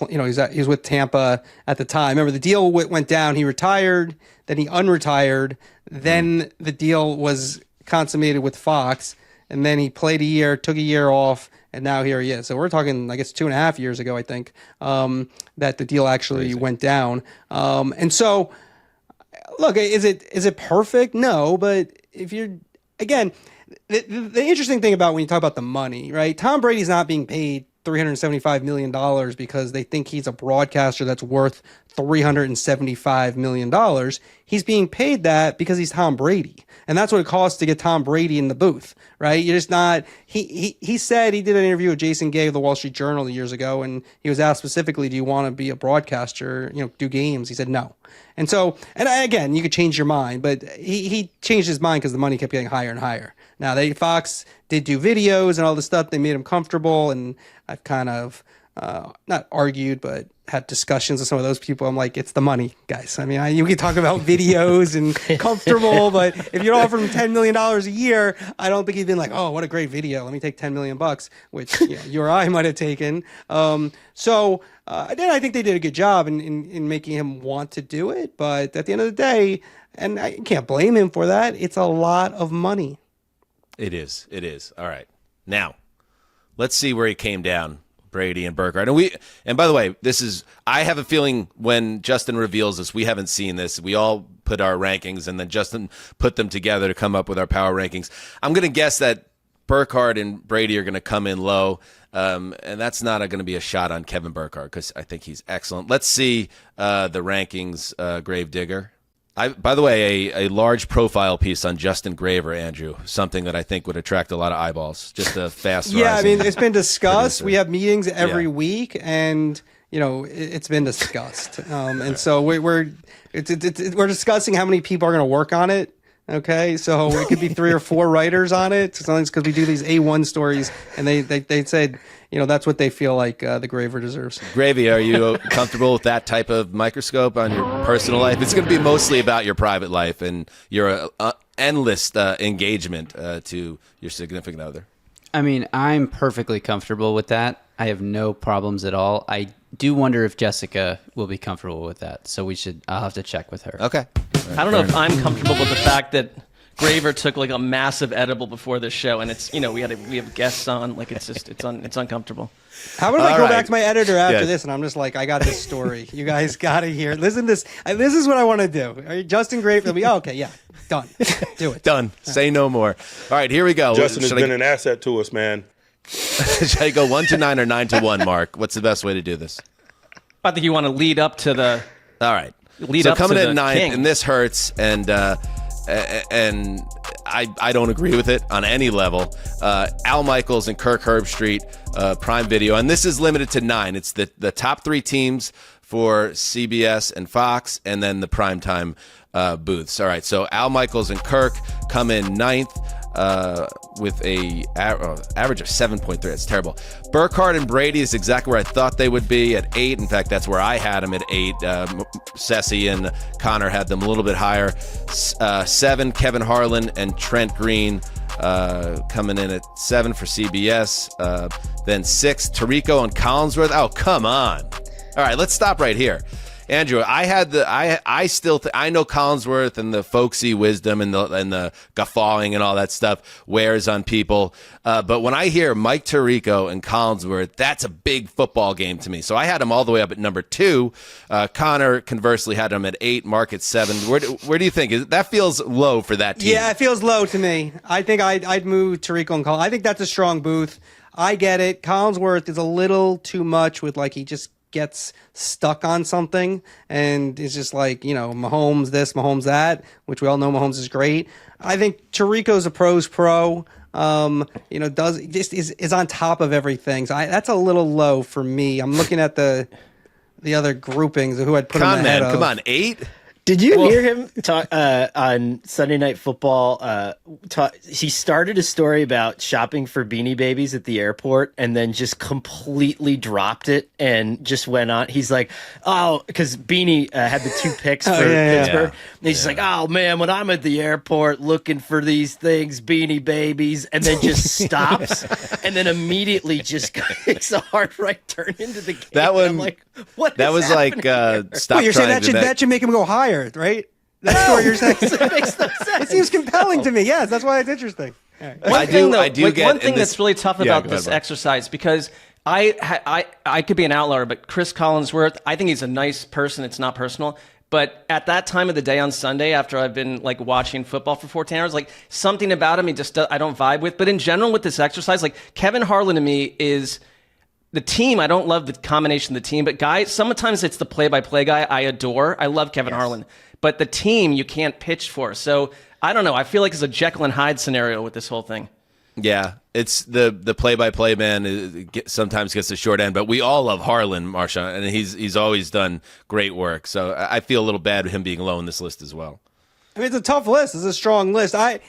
Speaker 8: with Tampa at the time. Remember, the deal went down. He retired, then he unretired, then the deal was consummated with Fox, and then he played a year, took a year off, and now here he is. So we're talking, I guess, 2.5 years ago, I think, that the deal actually went down. And so, look, is it perfect? No, but if you're, again, the interesting thing about when you talk about the money, right? Tom Brady's not being paid $375 million because they think he's a broadcaster that's worth $375 million. He's being paid that because he's Tom Brady. And that's what it costs to get Tom Brady in the booth, right? You're just not, he said, he did an interview with Jason Gay of the Wall Street Journal years ago, and he was asked specifically, do you want to be a broadcaster, do games? He said no. And so, and again, you could change your mind, but he changed his mind because the money kept getting higher and higher. Now, Fox did do videos and all this stuff. They made him comfortable, and I've kind of not argued, but had discussions with some of those people. I'm like, it's the money, guys. I mean, you can talk about videos and comfortable, but if you offer him $10 million a year, I don't think he'd been like, oh, what a great video. Let me take $10 million, which you or I might have taken. So then I think they did a good job in making him want to do it. But at the end of the day, and I can't blame him for that, it's a lot of money.
Speaker 2: It is. All right. Now, let's see where he came down, Brady and Burkhardt. And by the way, I have a feeling when Justin reveals this, we haven't seen this. We all put our rankings, and then Justin put them together to come up with our power rankings. I'm going to guess that Burkhardt and Brady are going to come in low, and that's not going to be a shot on Kevin Burkhardt because I think he's excellent. Let's see the rankings, Gravedigger. By the way, a large profile piece on Justin Graver, Andrew, something that I think would attract a lot of eyeballs. Just a fast rising.
Speaker 8: Yeah, I mean, it's been discussed. We have meetings every week, and it's been discussed. And so we're discussing how many people are going to work on it. Okay, so it could be 3 or 4 writers on it. Sometimes because we do these A1 stories, and they said, that's what they feel like the Graver deserves.
Speaker 2: Gravy, are you comfortable with that type of microscope on your personal life? It's going to be mostly about your private life and your endless engagement to your significant other.
Speaker 9: I mean, I'm perfectly comfortable with that. I have no problems at all. I do wonder if Jessica will be comfortable with that. So I'll have to check with her.
Speaker 2: Okay.
Speaker 3: I don't know if I'm comfortable with the fact that Graver took like a massive edible before this show, and it's we have guests on. Like it's uncomfortable.
Speaker 8: How about I go back to my editor after
Speaker 2: Yes.
Speaker 8: this, and I'm just like, I got this story. You guys got to hear. Listen, this is what I want to do. Justin Graver will be okay. Yeah, done. Do it.
Speaker 2: Done. Say no more. All right, here we go.
Speaker 10: Justin has been an asset to us, man.
Speaker 2: Should I go 1 to 9 or 9 to 1, Mark? What's the best way to do this?
Speaker 3: I think you want to lead up to the.
Speaker 2: All right.
Speaker 3: Lead
Speaker 2: so
Speaker 3: up
Speaker 2: coming
Speaker 3: to
Speaker 2: in
Speaker 3: the
Speaker 2: ninth,
Speaker 3: king.
Speaker 2: and this hurts, and I don't agree with it on any level. Al Michaels and Kirk Herbstreit, Prime Video, and this is limited to 9. It's the top 3 teams for CBS and Fox, and then the primetime booths. All right, so Al Michaels and Kirk come in 9th. With a average of 7.3. That's terrible. Burkhardt and Brady is exactly where I thought they would be at 8. In fact, that's where I had them at 8. Sessy and Connor had them a little bit higher. 7, Kevin Harlan and Trent Green coming in at 7 for CBS. Then 6, Tirico and Collinsworth. Oh, come on. All right, let's stop right here. Andrew, I know Collinsworth and the folksy wisdom and the guffawing and all that stuff wears on people. But when I hear Mike Tirico and Collinsworth, that's a big football game to me. So I had him all the way up at number 2. Connor, conversely, had him at 8. Mark at 7. Where do you think? That feels low for that team.
Speaker 8: Yeah, it feels low to me. I think I'd move Tirico and Collinsworth. I think that's a strong booth. I get it. Collinsworth is a little too much with he just gets stuck on something and it's just Mahomes this, Mahomes that, which we all know Mahomes is great. I think Tirico's a pro's pro. Is on top of everything. So that's a little low for me. I'm looking at the other groupings of who I'd put him ahead of.
Speaker 2: Come on, 8.
Speaker 5: Did you hear him talk on Sunday Night Football? He started a story about shopping for Beanie Babies at the airport and then just completely dropped it and just went on. He's like, oh, because Beanie had the 2 picks for Pittsburgh. And he's like, oh, man, when I'm at the airport looking for these things, Beanie Babies, and then just stops and then immediately just makes a hard right turn into the game.
Speaker 2: That one,
Speaker 5: I'm like, what
Speaker 2: that
Speaker 5: is
Speaker 2: was
Speaker 5: happening here?
Speaker 2: stop
Speaker 8: You're saying
Speaker 2: trying
Speaker 8: that should make him go higher, right? That's what you're saying.
Speaker 5: It makes no sense.
Speaker 8: It seems compelling to me. Yes, that's why it's interesting.
Speaker 3: One
Speaker 2: One
Speaker 3: thing that's really tough about this exercise, because I could be an outlier, but Chris Collinsworth, I think he's a nice person. It's not personal. But at that time of the day on Sunday, after I've been watching football for 14 hours, something about him, I don't vibe with. But in general with this exercise, Kevin Harlan to me is the team. I don't love the combination of the team, but sometimes it's the play-by-play guy I adore. I love Kevin Harlan. But the team you can't pitch for. So I don't know. I feel like it's a Jekyll and Hyde scenario with this whole thing.
Speaker 2: Yeah, it's the play-by-play man sometimes gets the short end, but we all love Harlan, Marchand, and he's always done great work. So I feel a little bad with him being low in this list as well.
Speaker 8: I mean, it's a tough list. It's a strong list. I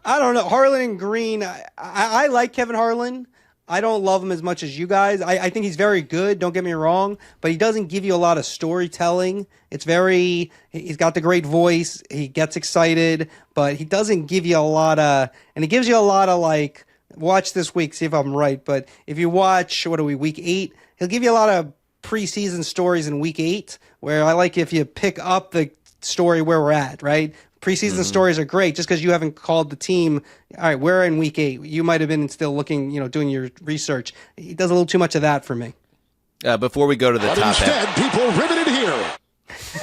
Speaker 8: don't know. Harlan and Green, I like Kevin Harlan. I don't love him as much as you guys. I think he's very good, don't get me wrong, but he doesn't give you a lot of storytelling. He's got the great voice, he gets excited, but he doesn't give you a lot of, and he gives you a lot of watch this week, see if I'm right, but if you watch, week 8, he'll give you a lot of preseason stories in week 8, where I like if you pick up the story where we're at, right? Preseason stories are great just because you haven't called the team. All right, we're in week 8. You might have been still looking, doing your research. He does a little too much of that for me.
Speaker 2: Before we go to the top
Speaker 6: Instead,
Speaker 2: half,
Speaker 6: people riveted here.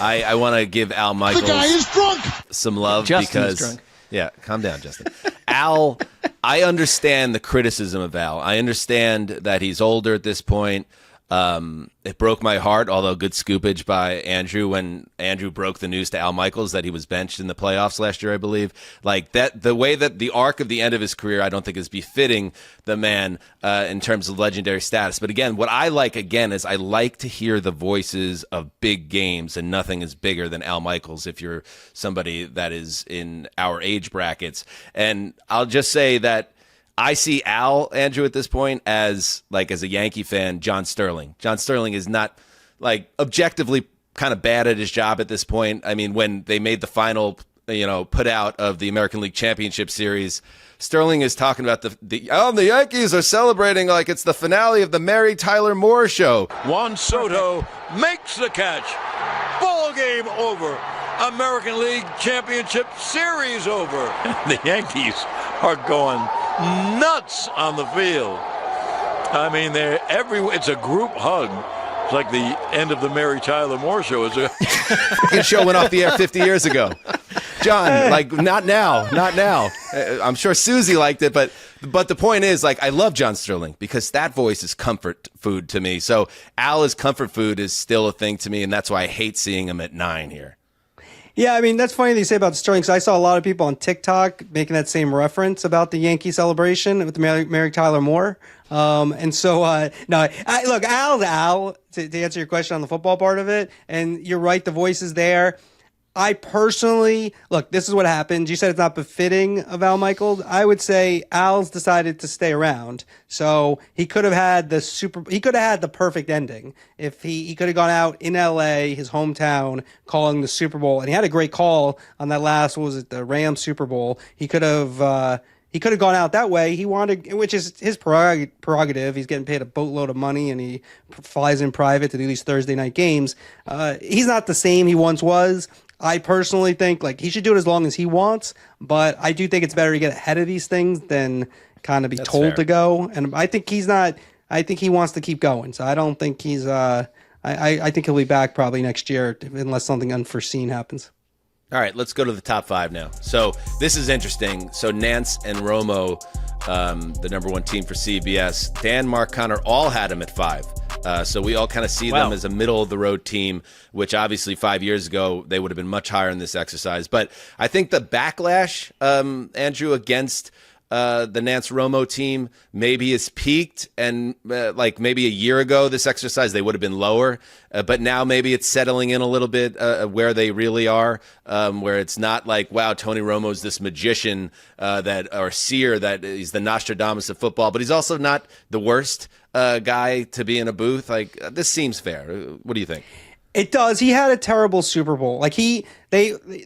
Speaker 2: I want to give Al Michaels
Speaker 6: The guy is drunk.
Speaker 2: some love
Speaker 3: Justin's
Speaker 2: because
Speaker 3: drunk.
Speaker 2: Yeah, calm down, Justin. Al, I understand the criticism of Al. I understand that he's older at this point. It broke my heart, although good scoopage by Andrew when Andrew broke the news to Al Michaels that he was benched in the playoffs last year, I believe. The way that the arc of the end of his career, I don't think is befitting the man in terms of legendary status. But again, what I like, is I like to hear the voices of big games, and nothing is bigger than Al Michaels if you're somebody that is in our age brackets. And I'll just say that I see Al, Andrew, at this point as a Yankee fan, John Sterling. John Sterling is not objectively kind of bad at his job at this point. I mean, when they made the final put out of the American League Championship Series. Sterling is talking about the Yankees are celebrating like it's the finale of the Mary Tyler Moore Show.
Speaker 11: Juan Soto makes the catch. Ball game over. American League Championship Series over. The Yankees are going nuts on the field. I mean, it's a group hug. It's like the end of the Mary Tyler Moore Show.
Speaker 2: His show went off the air 50 years ago. John, like, not now. I'm sure Susie liked it, but the point is, like, I love John Sterling because that voice is comfort food to me. So Al as comfort food is still a thing to me, and that's why I hate seeing him at 9 here.
Speaker 8: Yeah, I mean, that's funny that you say about Sterling, because I saw a lot of people on TikTok making that same reference about the Yankee celebration with Mary Tyler Moore. And so, no, look, Al's Al, to answer your question on the football part of it, and you're right, the voice is there. I personally, look, this is what happened. You said it's not befitting of Al Michaels. I would say Al's decided to stay around. So he could have had the perfect ending if he could have gone out in LA, his hometown, calling the Super Bowl. And he had a great call on that last, what was it, the Rams Super Bowl. He could have gone out that way. He wanted, which is his prerogative. He's getting paid a boatload of money, and he flies in private to do these Thursday night games. He's not the same he once was. I personally think like he should do it as long as he wants, but I do think it's better to get ahead of these things than kind of be told
Speaker 2: fair.
Speaker 8: to go. And I think he's not. I think he wants to keep going. So I don't think he's. I think he'll be back probably next year unless something unforeseen happens.
Speaker 2: All right, let's go to the top 5 now. So this is interesting. So Nance and Romo, the number 1 team for CBS, Dan, Mark, Connor all had him at 5. So we all kind of see them as a middle-of-the-road team, which obviously 5 years ago they would have been much higher in this exercise. But I think the backlash, Andrew, against the Nance Romo team maybe is peaked, and like maybe a year ago this exercise they would have been lower, but now maybe it's settling in a little bit where they really are, where it's not like, wow, Tony Romo's this magician or seer that he's the Nostradamus of football, but he's also not the worst guy to be in a booth. Like, this seems fair. What do you think?
Speaker 8: It does. He had a terrible Super Bowl. Like it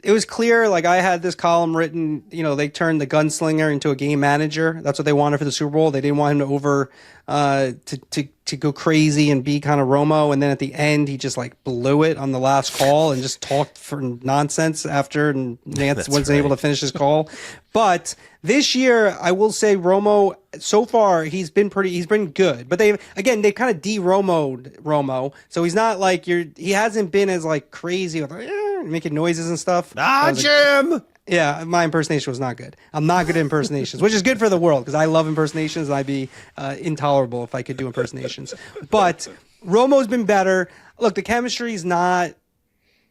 Speaker 8: was clear, like I had this column written, they turned the gunslinger into a game manager. That's what they wanted for the Super Bowl. They didn't want him to go crazy and be kind of Romo. And then at the end, he just like blew it on the last call and just talked for nonsense after, and Nance wasn't able to finish his call. But this year, I will say Romo, so far, he's been good. But they've kind of de-Romo'd Romo. So he's not like he hasn't been as like crazy with making noises and stuff.
Speaker 2: Jim!
Speaker 8: Yeah, my impersonation was not good. I'm not good at impersonations, which is good for the world because I love impersonations. And I'd be intolerable if I could do impersonations. But Romo's been better. Look, the chemistry is not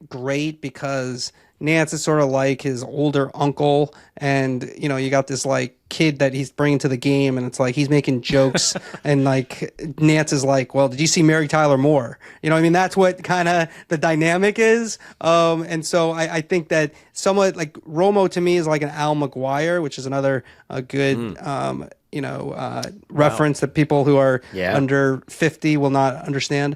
Speaker 8: great because Nance is sort of like his older uncle, and you got this like kid that he's bringing to the game, and it's like he's making jokes, and like Nance is like, well, did you see Mary Tyler Moore? I mean, that's what kind of the dynamic is. And so I think that somewhat like Romo to me is like an Al McGuire, which is another good reference that people who are under 50 will not understand.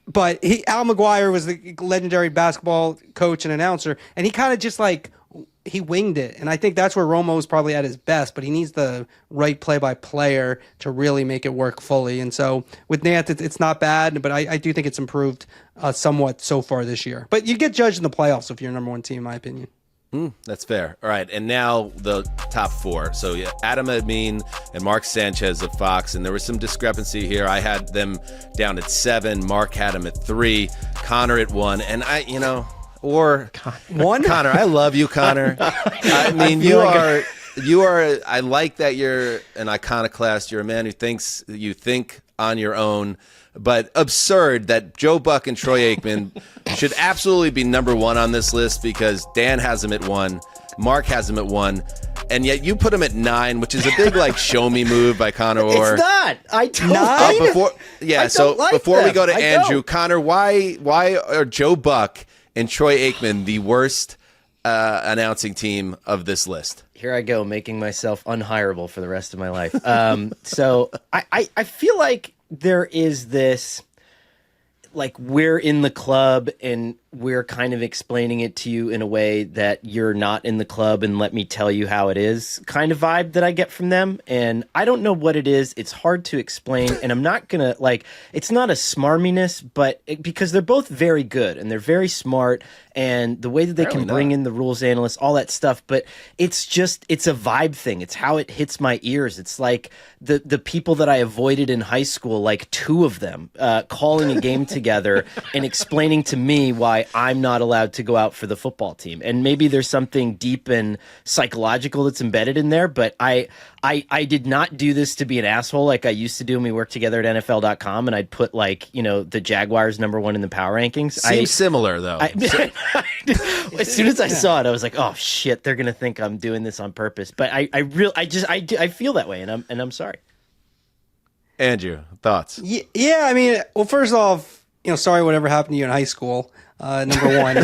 Speaker 8: But Al McGuire was the legendary basketball coach and announcer, and he kind of just like he winged it. And I think that's where Romo is probably at his best, but he needs the right play-by-player to really make it work fully. And so with Nance, it's not bad, but I do think it's improved somewhat so far this year. But you get judged in the playoffs if you're number 1 team, in my opinion.
Speaker 2: That's fair. All right, and now the top 4. So Adam Amin and Mark Sanchez of Fox, and there was some discrepancy here. I had them down at 7. Mark had them at 3. Connor at 1, and or 1. Connor, I love you, Connor. I mean, you are. I like that you're an iconoclast. You're a man who thinks you think on your own. But absurd that Joe Buck and Troy Aikman should absolutely be number 1 on this list because Dan has him at 1, Mark has him at 1, and yet you put him at 9, which is a big like show me move by Conor Orr.
Speaker 5: It's not. I don't.
Speaker 2: Before we go to Andrew, Connor, why are Joe Buck and Troy Aikman the worst announcing team of this list?
Speaker 5: Here I go, making myself unhireable for the rest of my life. So I feel like there is this, like we're in the club and we're kind of explaining it to you in a way that you're not in the club and let me tell you how it is kind of vibe that I get from them. And I don't know what it is. It's hard to explain. And I'm not going to like, it's not a smarminess, but because they're both very good and they're very smart and the way that they can bring in the rules analysts, all that stuff. But it's just, it's a vibe thing. It's how it hits my ears. It's like the people that I avoided in high school, like two of them calling a game together and explaining to me why I'm not allowed to go out for the football team. And maybe there's something deep and psychological that's embedded in there, but I did not do this to be an asshole like I used to do when we worked together at NFL.com and I'd put like, you know, the Jaguars #1 in the power rankings.
Speaker 2: Seems similar though.
Speaker 5: As soon as I saw it, I was like, oh shit, they're going to think I'm doing this on purpose. But I feel that way and I'm sorry.
Speaker 2: Andrew, thoughts?
Speaker 8: Yeah, I mean, well, first off, you know, sorry whatever happened to you in high school. Number one.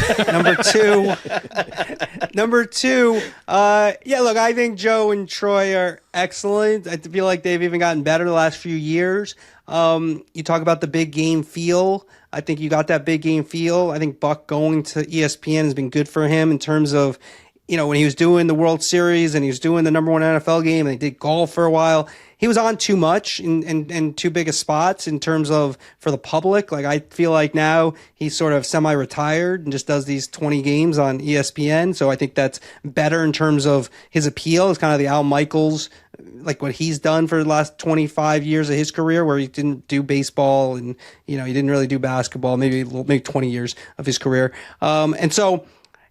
Speaker 8: Number two, yeah, look, I think Joe and Troy are excellent. I feel like they've even gotten better the last few years. You talk about the big game feel. I think you got that big game feel. I think Buck going to ESPN has been good for him in terms of, you know, when he was doing the World Series and he was doing the #1 NFL game and they did golf for a while, he was on too much in too big of spots in terms of for the public. Like I feel like now he's sort of semi-retired and just does these 20 games on ESPN. So I think that's better in terms of his appeal. It's kind of the Al Michaels, like what he's done for the last 25 years of his career, where he didn't do baseball and, you know, he didn't really do basketball, maybe 20 years of his career. And so,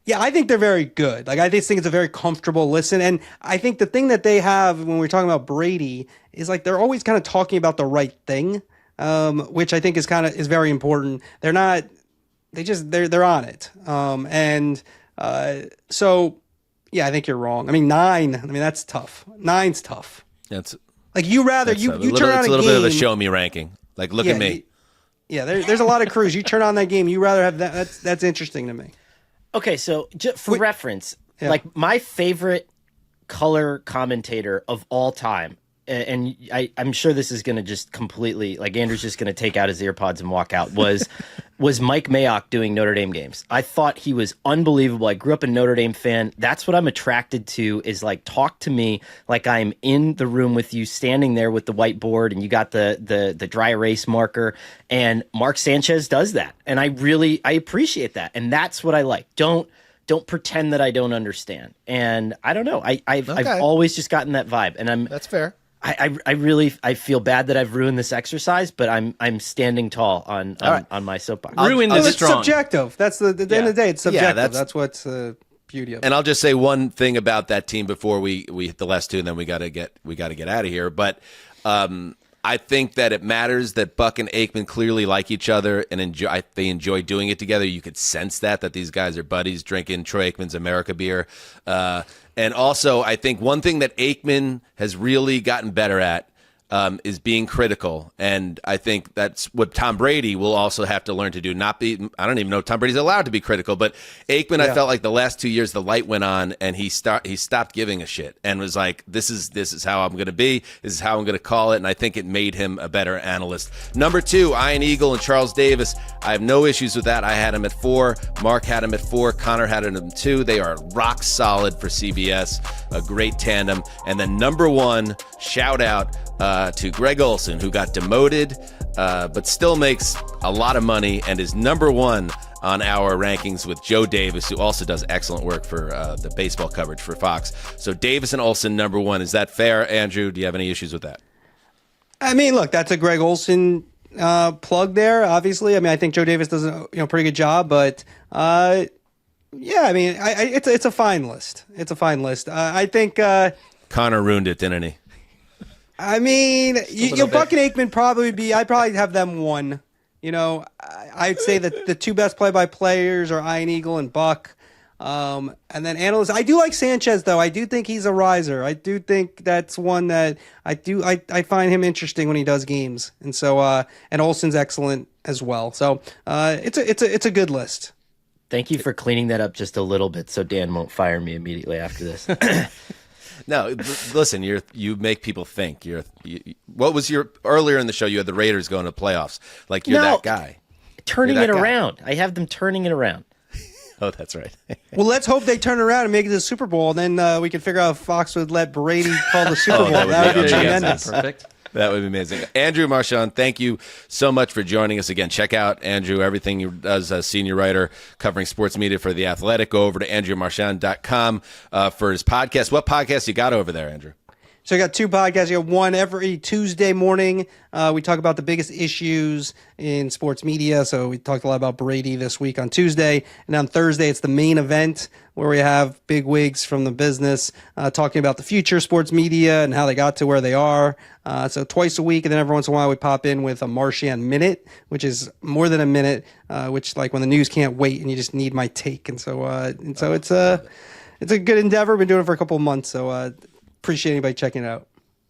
Speaker 8: yeah, I think they're very good. Like, I just think it's a very comfortable listen. And I think the thing that they have when we're talking about Brady is like they're always kind of talking about the right thing, which I think is very important. They're not, they're on it. So, yeah, I think you're wrong. I mean, 9, I mean, that's tough. 9's tough.
Speaker 2: That's
Speaker 8: like you turn on a game.
Speaker 2: It's a little bit of a show me ranking. Like, look at me.
Speaker 8: Yeah, there's a lot of crews. You turn on that game, you rather have that. That's interesting to me.
Speaker 5: Okay, so for reference, like my favorite color commentator of all time, and I'm sure this is going to just completely, like Andrew's just going to take out his earpods and walk out, was Mike Mayock doing Notre Dame games. I thought he was unbelievable. I grew up a Notre Dame fan. That's what I'm attracted to is like talk to me like I'm in the room with you, standing there with the whiteboard and you got the dry erase marker. And Mark Sanchez does that. And I appreciate that. And that's what I like. Don't pretend that I don't understand. And I don't know. I've always just gotten that vibe. And
Speaker 2: that's fair.
Speaker 5: I feel bad that I've ruined this exercise, but I'm standing tall on my soapbox.
Speaker 3: Ruined is strong.
Speaker 8: It's subjective. That's the end of the day. It's subjective. That's what's the beauty of it.
Speaker 2: And I'll just say one thing about that team before we hit the last two, and then we got to get out of here. But I think that it matters that Buck and Aikman clearly like each other and they enjoy doing it together. You could sense that these guys are buddies drinking Troy Aikman's America beer. And also, I think one thing that Aikman has really gotten better at is being critical. And I think that's what Tom Brady will also have to learn to do. I don't even know if Tom Brady's allowed to be critical, but Aikman, I felt like the last 2 years the light went on and he stopped giving a shit and was like, this is how I'm going to be. This is how I'm going to call it. And I think it made him a better analyst. Number 2, Ian Eagle and Charles Davis. I have no issues with that. I had him at 4. Mark had him at 4. Connor had him at 2. They are rock solid for CBS. A great tandem. And then number 1, shout out to Greg Olson, who got demoted, but still makes a lot of money and is number 1 on our rankings with Joe Davis, who also does excellent work for the baseball coverage for Fox. So Davis and Olson, number 1. Is that fair, Andrew? Do you have any issues with that?
Speaker 8: I mean, look, that's a Greg Olson plug there, obviously. I mean, I think Joe Davis does a pretty good job, but yeah, I mean, it's a fine list. It's a fine list. I think
Speaker 2: Connor ruined it, didn't he?
Speaker 8: I mean, Buck and Aikman I'd probably have them 1. You know, I'd say that the 2 best play-by-players are Ian Eagle and Buck. And then analysts. I do like Sanchez, though. I do think he's a riser. I do think that's one that I find him interesting when he does games. And so, and Olson's excellent as well. So, it's a good list.
Speaker 5: Thank you for cleaning that up just a little bit so Dan won't fire me immediately after this.
Speaker 2: No, listen. You make people think. What was your earlier in the show? You had the Raiders going to playoffs. Like you're that guy.
Speaker 5: turning
Speaker 2: You're
Speaker 5: it
Speaker 2: that guy.
Speaker 5: around. I have them turning it around.
Speaker 2: Oh, that's right.
Speaker 8: Well, let's hope they turn around and make it to the Super Bowl, and then we can figure out if Fox would let Brady call the Super Bowl. That would be tremendous.
Speaker 3: Perfect.
Speaker 2: That would be amazing. Andrew Marchand, thank you so much for joining us again. Check out Andrew, everything he does as senior writer covering sports media for The Athletic. Go over to andrewmarchand.com for his podcast. What podcast you got over there, Andrew?
Speaker 8: So I got two podcasts. You got one every Tuesday morning. We talk about the biggest issues in sports media. So we talked a lot about Brady this week on Tuesday. And on Thursday, it's the main event where we have big wigs from the business talking about the future sports media and how they got to where they are. So twice a week. And then every once in a while, we pop in with a Marchand Minute, which is more than a minute, which like when the news can't wait and you just need my take. And so it's a good endeavor. We've been doing it for a couple of months. So appreciate anybody checking it out.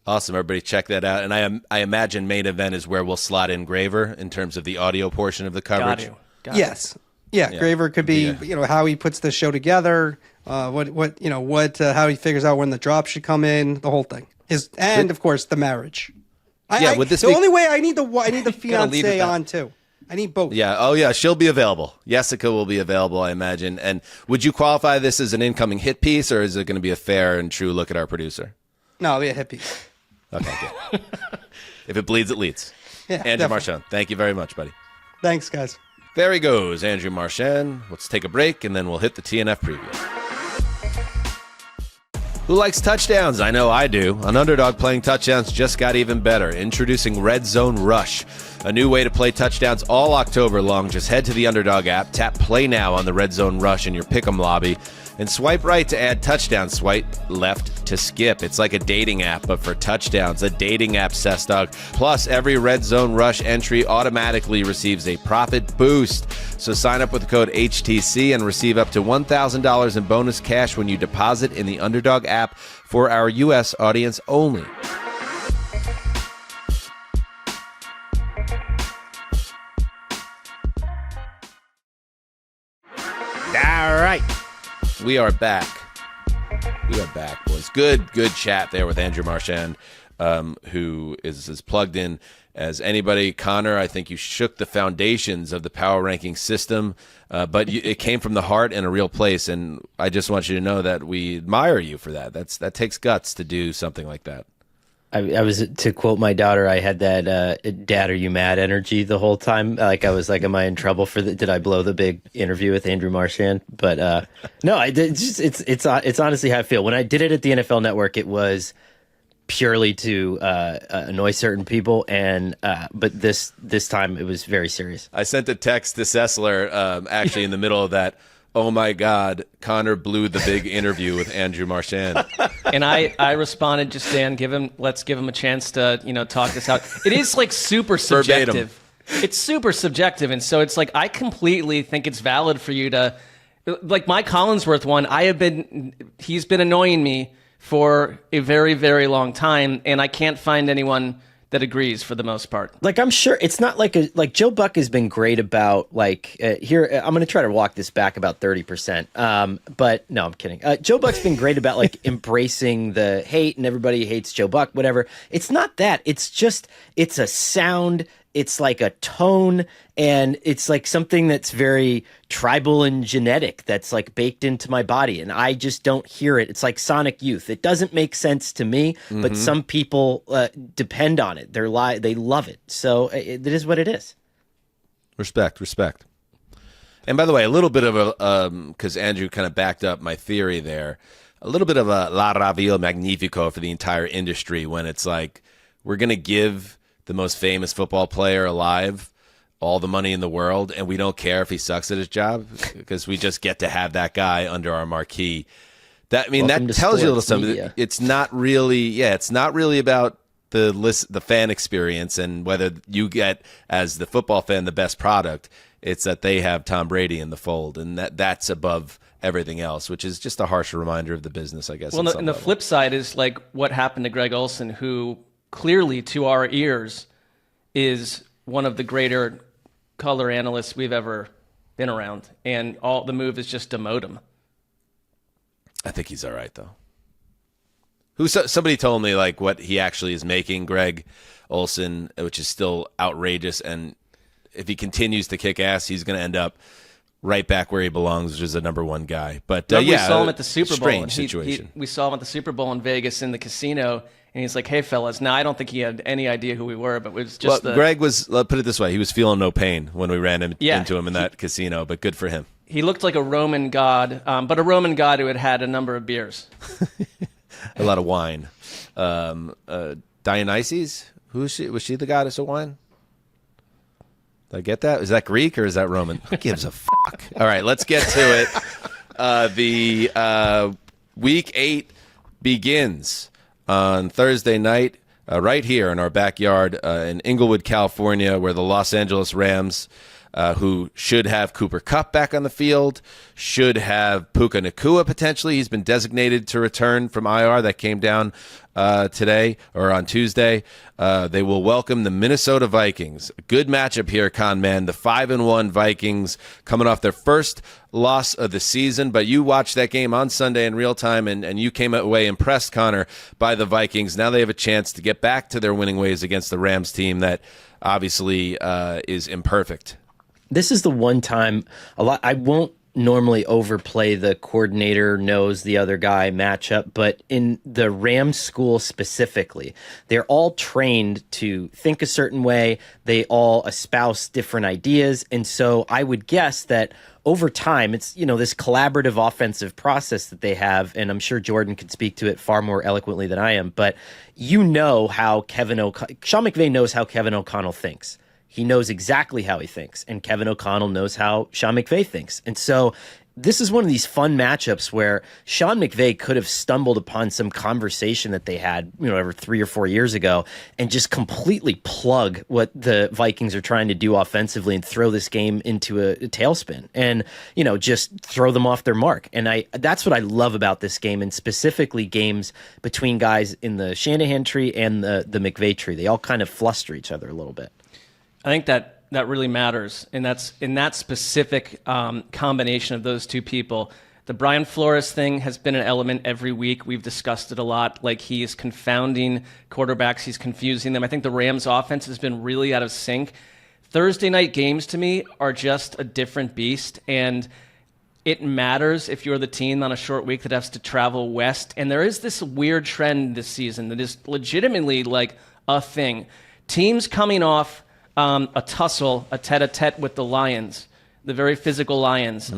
Speaker 2: Awesome. Everybody check that out. And I imagine main event is where we'll slot in Graver in terms of the audio portion of the coverage.
Speaker 3: Got
Speaker 8: Yes. Yeah, Graver could be, how he puts the show together, how he figures out when the drop should come in, the whole thing. Of course, the marriage. Only way I need the fiance on too. I need both.
Speaker 2: Yeah. Oh, yeah. She'll be available. Jessica will be available, I imagine. And would you qualify this as an incoming hit piece, or is it going to be a fair and true look at our producer?
Speaker 8: No, it'll be a hit piece.
Speaker 2: Okay, good. If it bleeds, it leads.
Speaker 8: Yeah,
Speaker 2: Andrew
Speaker 8: definitely.
Speaker 2: Marchand, thank you very much, buddy.
Speaker 8: Thanks, guys.
Speaker 2: There he goes, Andrew Marchand. Let's take a break, and then we'll hit the TNF preview. Who likes touchdowns? I know I do. On Underdog, playing touchdowns just got even better. Introducing Red Zone Rush, a new way to play touchdowns all October long. Just head to the Underdog app, tap play now on the Red Zone Rush in your pick'em lobby, and swipe right to add touchdowns, swipe left to skip. It's like a dating app, but for touchdowns. A dating app, Sessdog. Plus, every Red Zone Rush entry automatically receives a profit boost. So sign up with the code HTC and receive up to $1,000 in bonus cash when you deposit in the Underdog app for our U.S. audience only. All right. We are back. Boys. Good chat there with Andrew Marchand, who is as plugged in as anybody. Connor, I think you shook the foundations of the power ranking system, but it came from the heart and a real place, and I just want you to know that we admire you for that. That takes guts to do something like that.
Speaker 5: I was, to quote my daughter, I had that "Dad, are you mad?" energy the whole time. Like I was like, "Am I in trouble for the? Did I blow the big interview with Andrew Marchand?" But no, it's honestly how I feel. When I did it at the NFL Network, it was purely to annoy certain people, and but this time it was very serious.
Speaker 2: I sent a text to Sessler actually in the middle of that. Oh my God, Connor blew the big interview with Andrew Marchand.
Speaker 3: And I responded, just Dan, let's give him a chance to, talk this out. It is like super subjective. It's super subjective. And so it's like, I completely think it's valid for you to, like Mike Collinsworth one, he's been annoying me for a very, very long time. And I can't find anyone that agrees for the most part.
Speaker 5: Like, I'm sure it's not like Joe Buck has been great about here. I'm going to try to walk this back about 30%. But no, I'm kidding. Joe Buck's been great about like embracing the hate and everybody hates Joe Buck, whatever. It's not that. It's just, it's a sound. It's like a tone, and it's like something that's very tribal and genetic that's like baked into my body, and I just don't hear it. It's like Sonic Youth. It doesn't make sense to me, but some people depend on it. They love it. So it is what it is.
Speaker 2: Respect. And by the way, a little bit of a, because Andrew kind of backed up my theory there, a little bit of a La Raville Magnifico for the entire industry when it's like, we're going to give the most famous football player alive all the money in the world, and we don't care if he sucks at his job because we just get to have that guy under our marquee. That tells you a little something.
Speaker 5: Media.
Speaker 2: It's not really about the fan experience and whether you get, as the football fan, the best product. It's that they have Tom Brady in the fold, and that's above everything else, which is just a harsh reminder of the business, I guess.
Speaker 3: Well, and the flip side is like what happened to Greg Olsen, who clearly, to our ears, is one of the greater color analysts we've ever been around. And all the move is just demote him.
Speaker 2: I think he's all right, though. Somebody told me like what he actually is making, Greg Olsen, which is still outrageous. And if he continues to kick ass, he's going to end up right back where he belongs, which is a number one guy. But
Speaker 3: we saw him at the Super Bowl.
Speaker 2: Strange situation.
Speaker 3: We saw him at the Super Bowl in Vegas in the casino, and he's like, "Hey, fellas." Now I don't think he had any idea who we were, but it was just
Speaker 2: Greg was. Let's put it this way: he was feeling no pain when we ran into him in that casino. But good for him.
Speaker 3: He looked like a Roman god, but a Roman god who had had a number of beers,
Speaker 2: a lot of wine. Dionysus, who is she? Was she the goddess of wine? Did I get that? Is that Greek or is that Roman? Who gives a fuck? All right, let's get to it. The Week 8 begins on Thursday night right here in our backyard in Inglewood, California, where the Los Angeles Rams, who should have Cooper Kupp back on the field, should have Puka Nacua potentially. He's been designated to return from IR. That came down today or on Tuesday. They will welcome the Minnesota Vikings. A good matchup here, Con Man. The 5-1 Vikings coming off their first loss of the season. But you watched that game on Sunday in real time, and you came away impressed, Connor, by the Vikings. Now they have a chance to get back to their winning ways against the Rams team that obviously is imperfect.
Speaker 5: This is the one time I won't normally overplay the coordinator knows the other guy matchup, but in the Rams school specifically, they're all trained to think a certain way. They all espouse different ideas. And so I would guess that over time, it's, this collaborative offensive process that they have, and I'm sure Jordan could speak to it far more eloquently than I am, but how Sean McVay knows how Kevin O'Connell thinks. He knows exactly how he thinks, and Kevin O'Connell knows how Sean McVay thinks. And so this is one of these fun matchups where Sean McVay could have stumbled upon some conversation that they had, over 3 or 4 years ago, and just completely plug what the Vikings are trying to do offensively and throw this game into a tailspin and, just throw them off their mark. And that's what I love about this game, and specifically games between guys in the Shanahan tree and the McVay tree. They all kind of fluster each other a little bit.
Speaker 3: I think that really matters, and that's in that specific combination of those two people. The Brian Flores thing has been an element every week. We've discussed it a lot. Like, he is confounding quarterbacks. He's confusing them. I think the Rams' offense has been really out of sync. Thursday night games, to me, are just a different beast, and it matters if you're the team on a short week that has to travel west. And there is this weird trend this season that is legitimately like a thing. Teams coming off a tussle, a tete-a-tete with the Lions, the very physical Lions.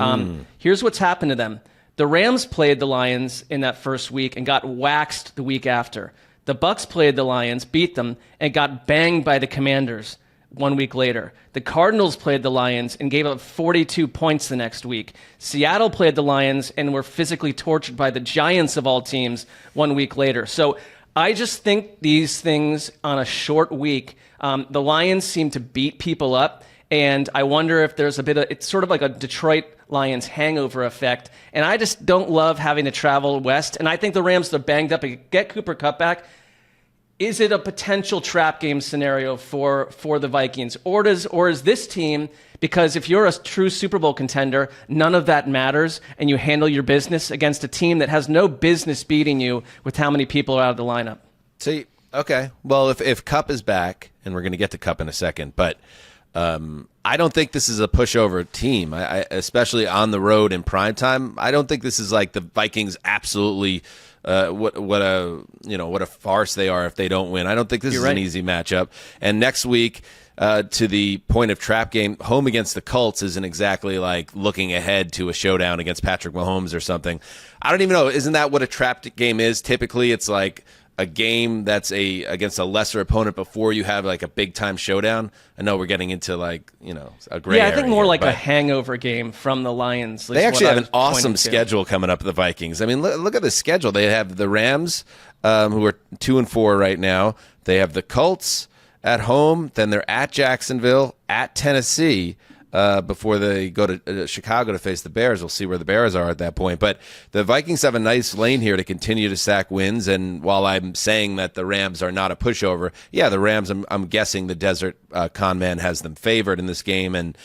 Speaker 3: Here's what's happened to them. The Rams played the Lions in that first week and got waxed the week after. The Bucs played the Lions, beat them, and got banged by the Commanders 1 week later. The Cardinals played the Lions and gave up 42 points the next week. Seattle played the Lions and were physically tortured by the Giants of all teams 1 week later. So I just think these things on a short week, the Lions seem to beat people up, and I wonder if there's it's sort of like a Detroit Lions hangover effect, and I just don't love having to travel west, and I think the Rams are banged up and get Cooper Kupp back. Is it a potential trap game scenario for the Vikings, or is this team, because if you're a true Super Bowl contender, none of that matters, and you handle your business against a team that has no business beating you with how many people are out of the lineup?
Speaker 2: See, okay. Well, if Kupp is back, and we're going to get to Kupp in a second, but I don't think this is a pushover team, I especially on the road in primetime. I don't think this is like the Vikings absolutely what a farce they are if they don't win. I don't think this is an easy matchup. And next week, to the point of trap game, home against the Colts isn't exactly like looking ahead to a showdown against Patrick Mahomes or something. I don't even know. Isn't that what a trap game is? Typically, it's like a game that's against a lesser opponent before you have like a big time showdown. I know we're getting into like, a gray area.
Speaker 3: I think more like a hangover game from the Lions.
Speaker 2: They actually have an awesome schedule coming up, the Vikings. I mean, look at the schedule. They have the Rams, who are 2-4 right now. They have the Colts at home. Then they're at Jacksonville, at Tennessee, before they go to Chicago to face the Bears. We'll see where the Bears are at that point. But the Vikings have a nice lane here to continue to stack wins. And while I'm saying that the Rams are not a pushover, yeah, the Rams, I'm guessing the Desert Con Man has them favored in this game. And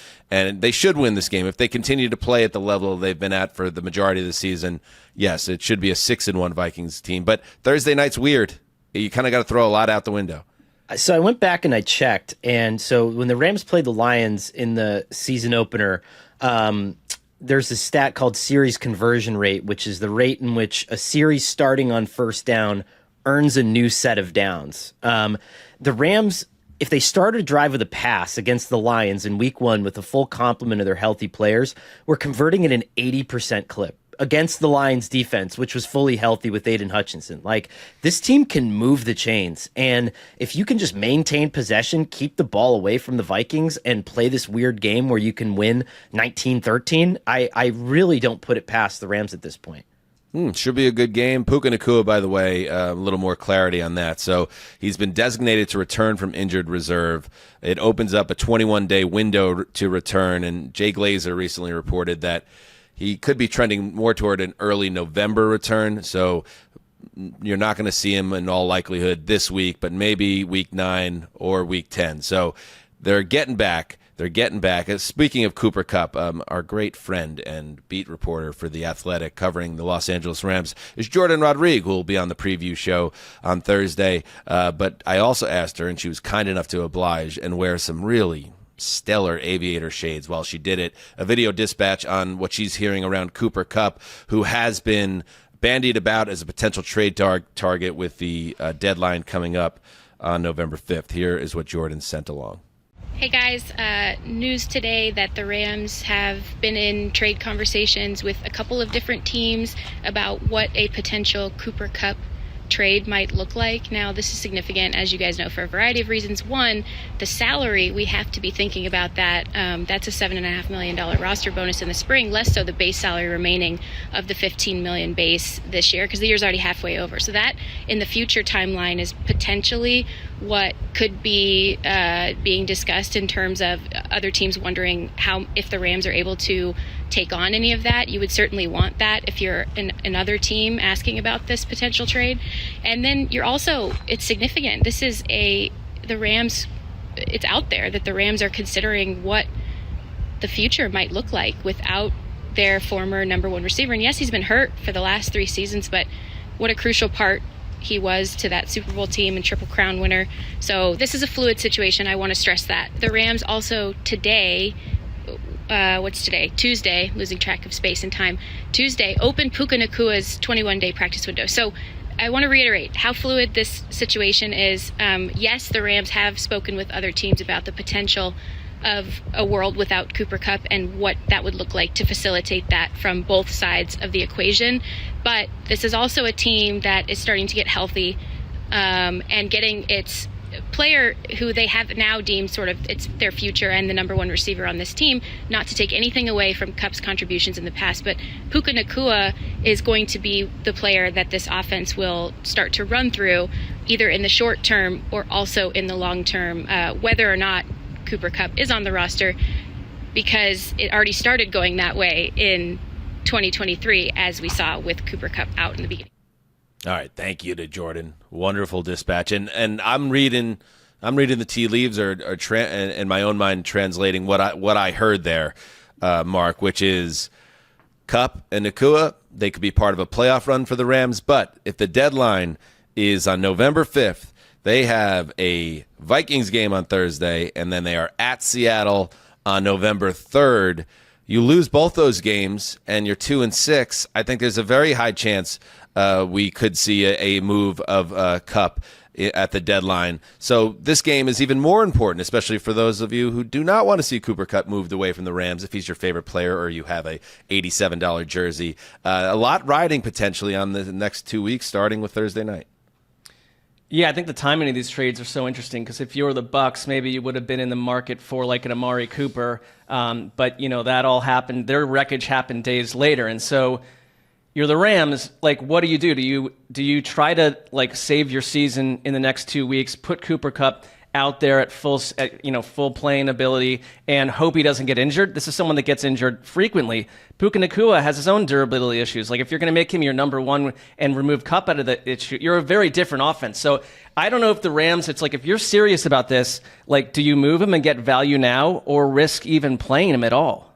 Speaker 2: they should win this game. If they continue to play at the level they've been at for the majority of the season, yes, it should be a 6-1 Vikings team. But Thursday night's weird. You kind of got to throw a lot out the window.
Speaker 5: So I went back and I checked, and so when the Rams played the Lions in the season opener, there's a stat called series conversion rate, which is the rate in which a series starting on first down earns a new set of downs. The Rams, if they started a drive with a pass against the Lions in week 1 with a full complement of their healthy players, were converting at an 80% clip against the Lions defense, which was fully healthy with Aiden Hutchinson. Like, this team can move the chains. And if you can just maintain possession, keep the ball away from the Vikings, and play this weird game where you can win 19-13, I really don't put it past the Rams at this point.
Speaker 2: Should be a good game. Puka Nacua, by the way, a little more clarity on that. So he's been designated to return from injured reserve. It opens up a 21-day window to return, and Jay Glazer recently reported that he could be trending more toward an early November return. So you're not going to see him in all likelihood this week, but maybe week 9 or week 10. So they're getting back. They're getting back. Speaking of Cooper Kupp, our great friend and beat reporter for The Athletic covering the Los Angeles Rams is Jordan Rodriguez, who will be on the preview show on Thursday. But I also asked her, and she was kind enough to oblige and wear some really stellar aviator shades while she did it. A video dispatch on what she's hearing around Cooper Kupp, who has been bandied about as a potential trade target with the deadline coming up on November 5th. Here is what Jordan sent along.
Speaker 12: Hey guys, news today that the Rams have been in trade conversations with a couple of different teams about what a potential Cooper Kupp trade might look like. Now, this is significant, as you guys know, for a variety of reasons. One, the salary, we have to be thinking about that. That's a $7.5 million roster bonus in the spring, less so the base salary remaining of the $15 million base this year, because the year's already halfway over. So that, in the future timeline, is potentially what could be being discussed in terms of other teams wondering if the Rams are able to take on any of that. You would certainly want that if you're another team asking about this potential trade. And then you're also, it's significant. This is the Rams, it's out there that the Rams are considering what the future might look like without their former number 1 receiver. And yes, he's been hurt for the last 3 seasons, but what a crucial part he was to that Super Bowl team and Triple Crown winner. So this is a fluid situation. I want to stress that. The Rams also today, what's today? Tuesday, losing track of space and time. Tuesday opened Puka Nacua's 21-day practice window. So I want to reiterate how fluid this situation is. Yes, the Rams have spoken with other teams about the potential of a world without Cooper Kupp and what that would look like to facilitate that from both sides of the equation. But this is also a team that is starting to get healthy and getting its player who they have now deemed sort of it's their future and the number 1 receiver on this team, not to take anything away from Kupp's contributions in the past, but Puka Nacua is going to be the player that this offense will start to run through either in the short term or also in the long term, whether or not Cooper Kupp is on the roster, because it already started going that way in 2023, as we saw with Cooper Kupp out in the beginning.
Speaker 2: All right, thank you to Jordan. Wonderful dispatch, and I'm reading the tea leaves, or in my own mind translating what I heard there, Mark, which is Kupp and Nacua, they could be part of a playoff run for the Rams, but if the deadline is on November 5th, they have a Vikings game on Thursday, and then they are at Seattle on November 3rd. You lose both those games, and you're 2-6. I think there's a very high chance we could see a move of Kupp at the deadline. So this game is even more important, especially for those of you who do not want to see Cooper Kupp moved away from the Rams if he's your favorite player or you have a $87 jersey. A lot riding potentially on the next 2 weeks, starting with Thursday night.
Speaker 3: Yeah, I think the timing of these trades are so interesting because if you were the Bucs, maybe you would have been in the market for like an Amari Cooper, but that all happened. Their wreckage happened days later, and so you're the Rams. Like, what do? Do you try to save your season in the next 2 weeks? Put Cooper Kupp out there at full playing ability and hope he doesn't get injured. This is someone that gets injured frequently. Puka Nacua has his own durability issues. Like, if you're going to make him your number 1 and remove Kupp out of the issue, you're a very different offense. So I don't know if the Rams, it's like, if you're serious about this, do you move him and get value now or risk even playing him at all?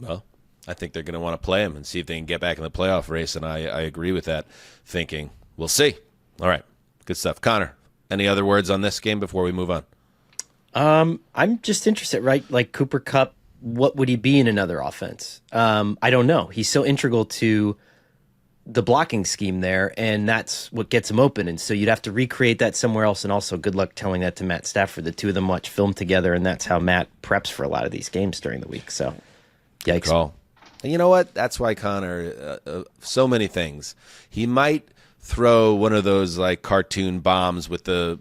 Speaker 2: Well, I think they're going to want to play him and see if they can get back in the playoff race, and I agree with that thinking. We'll see. All right, good stuff. Connor, Any other words on this game before we move on?
Speaker 5: I'm just interested, right? Like Cooper Kupp, what would he be in another offense? I don't know. He's so integral to the blocking scheme there, and that's what gets him open. And so you'd have to recreate that somewhere else. And also, good luck telling that to Matt Stafford. The two of them watch film together, and that's how Matt preps for a lot of these games during the week. So, yikes.
Speaker 2: Call. And you know what? That's why Connor, so many things. He might throw one of those like cartoon bombs with the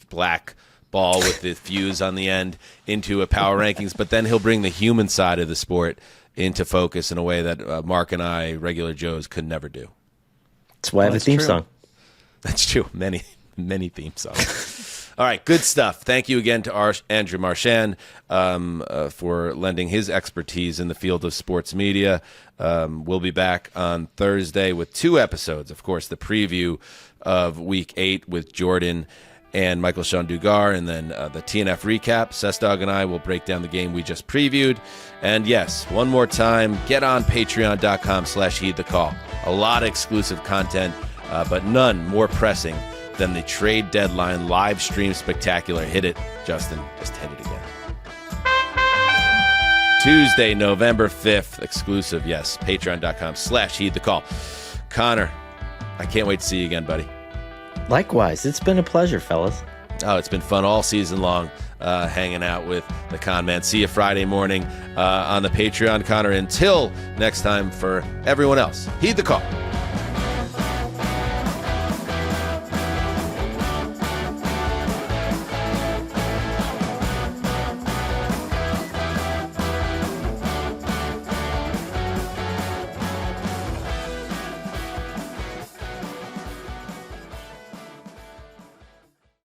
Speaker 2: black ball with the fuse on the end into a power rankings, but then he'll bring the human side of the sport into focus in a way that Mark and I, regular Joes, could never do.
Speaker 5: That's why I have a theme song.
Speaker 2: That's true. Many theme songs. All right, good stuff. Thank you again to Andrew Marchand for lending his expertise in the field of sports media. We'll be back on Thursday with 2 episodes. Of course, the preview of Week 8 with Jordan and Michael Sean Dugar, and then the TNF recap. Sessdog and I will break down the game we just previewed. And yes, one more time, get on patreon.com/heedthecall. A lot of exclusive content, but none more pressing than the trade deadline live stream spectacular. Hit it, Justin. Just hit it again. Tuesday, November 5th, exclusive, yes, patreon.com/heedthecall. Connor, I can't wait to see you again, buddy.
Speaker 5: Likewise. It's been a pleasure, fellas.
Speaker 2: Oh, it's been fun all season long hanging out with the Con Man. See you Friday morning on the Patreon, Connor. Until next time, for everyone else, heed the call.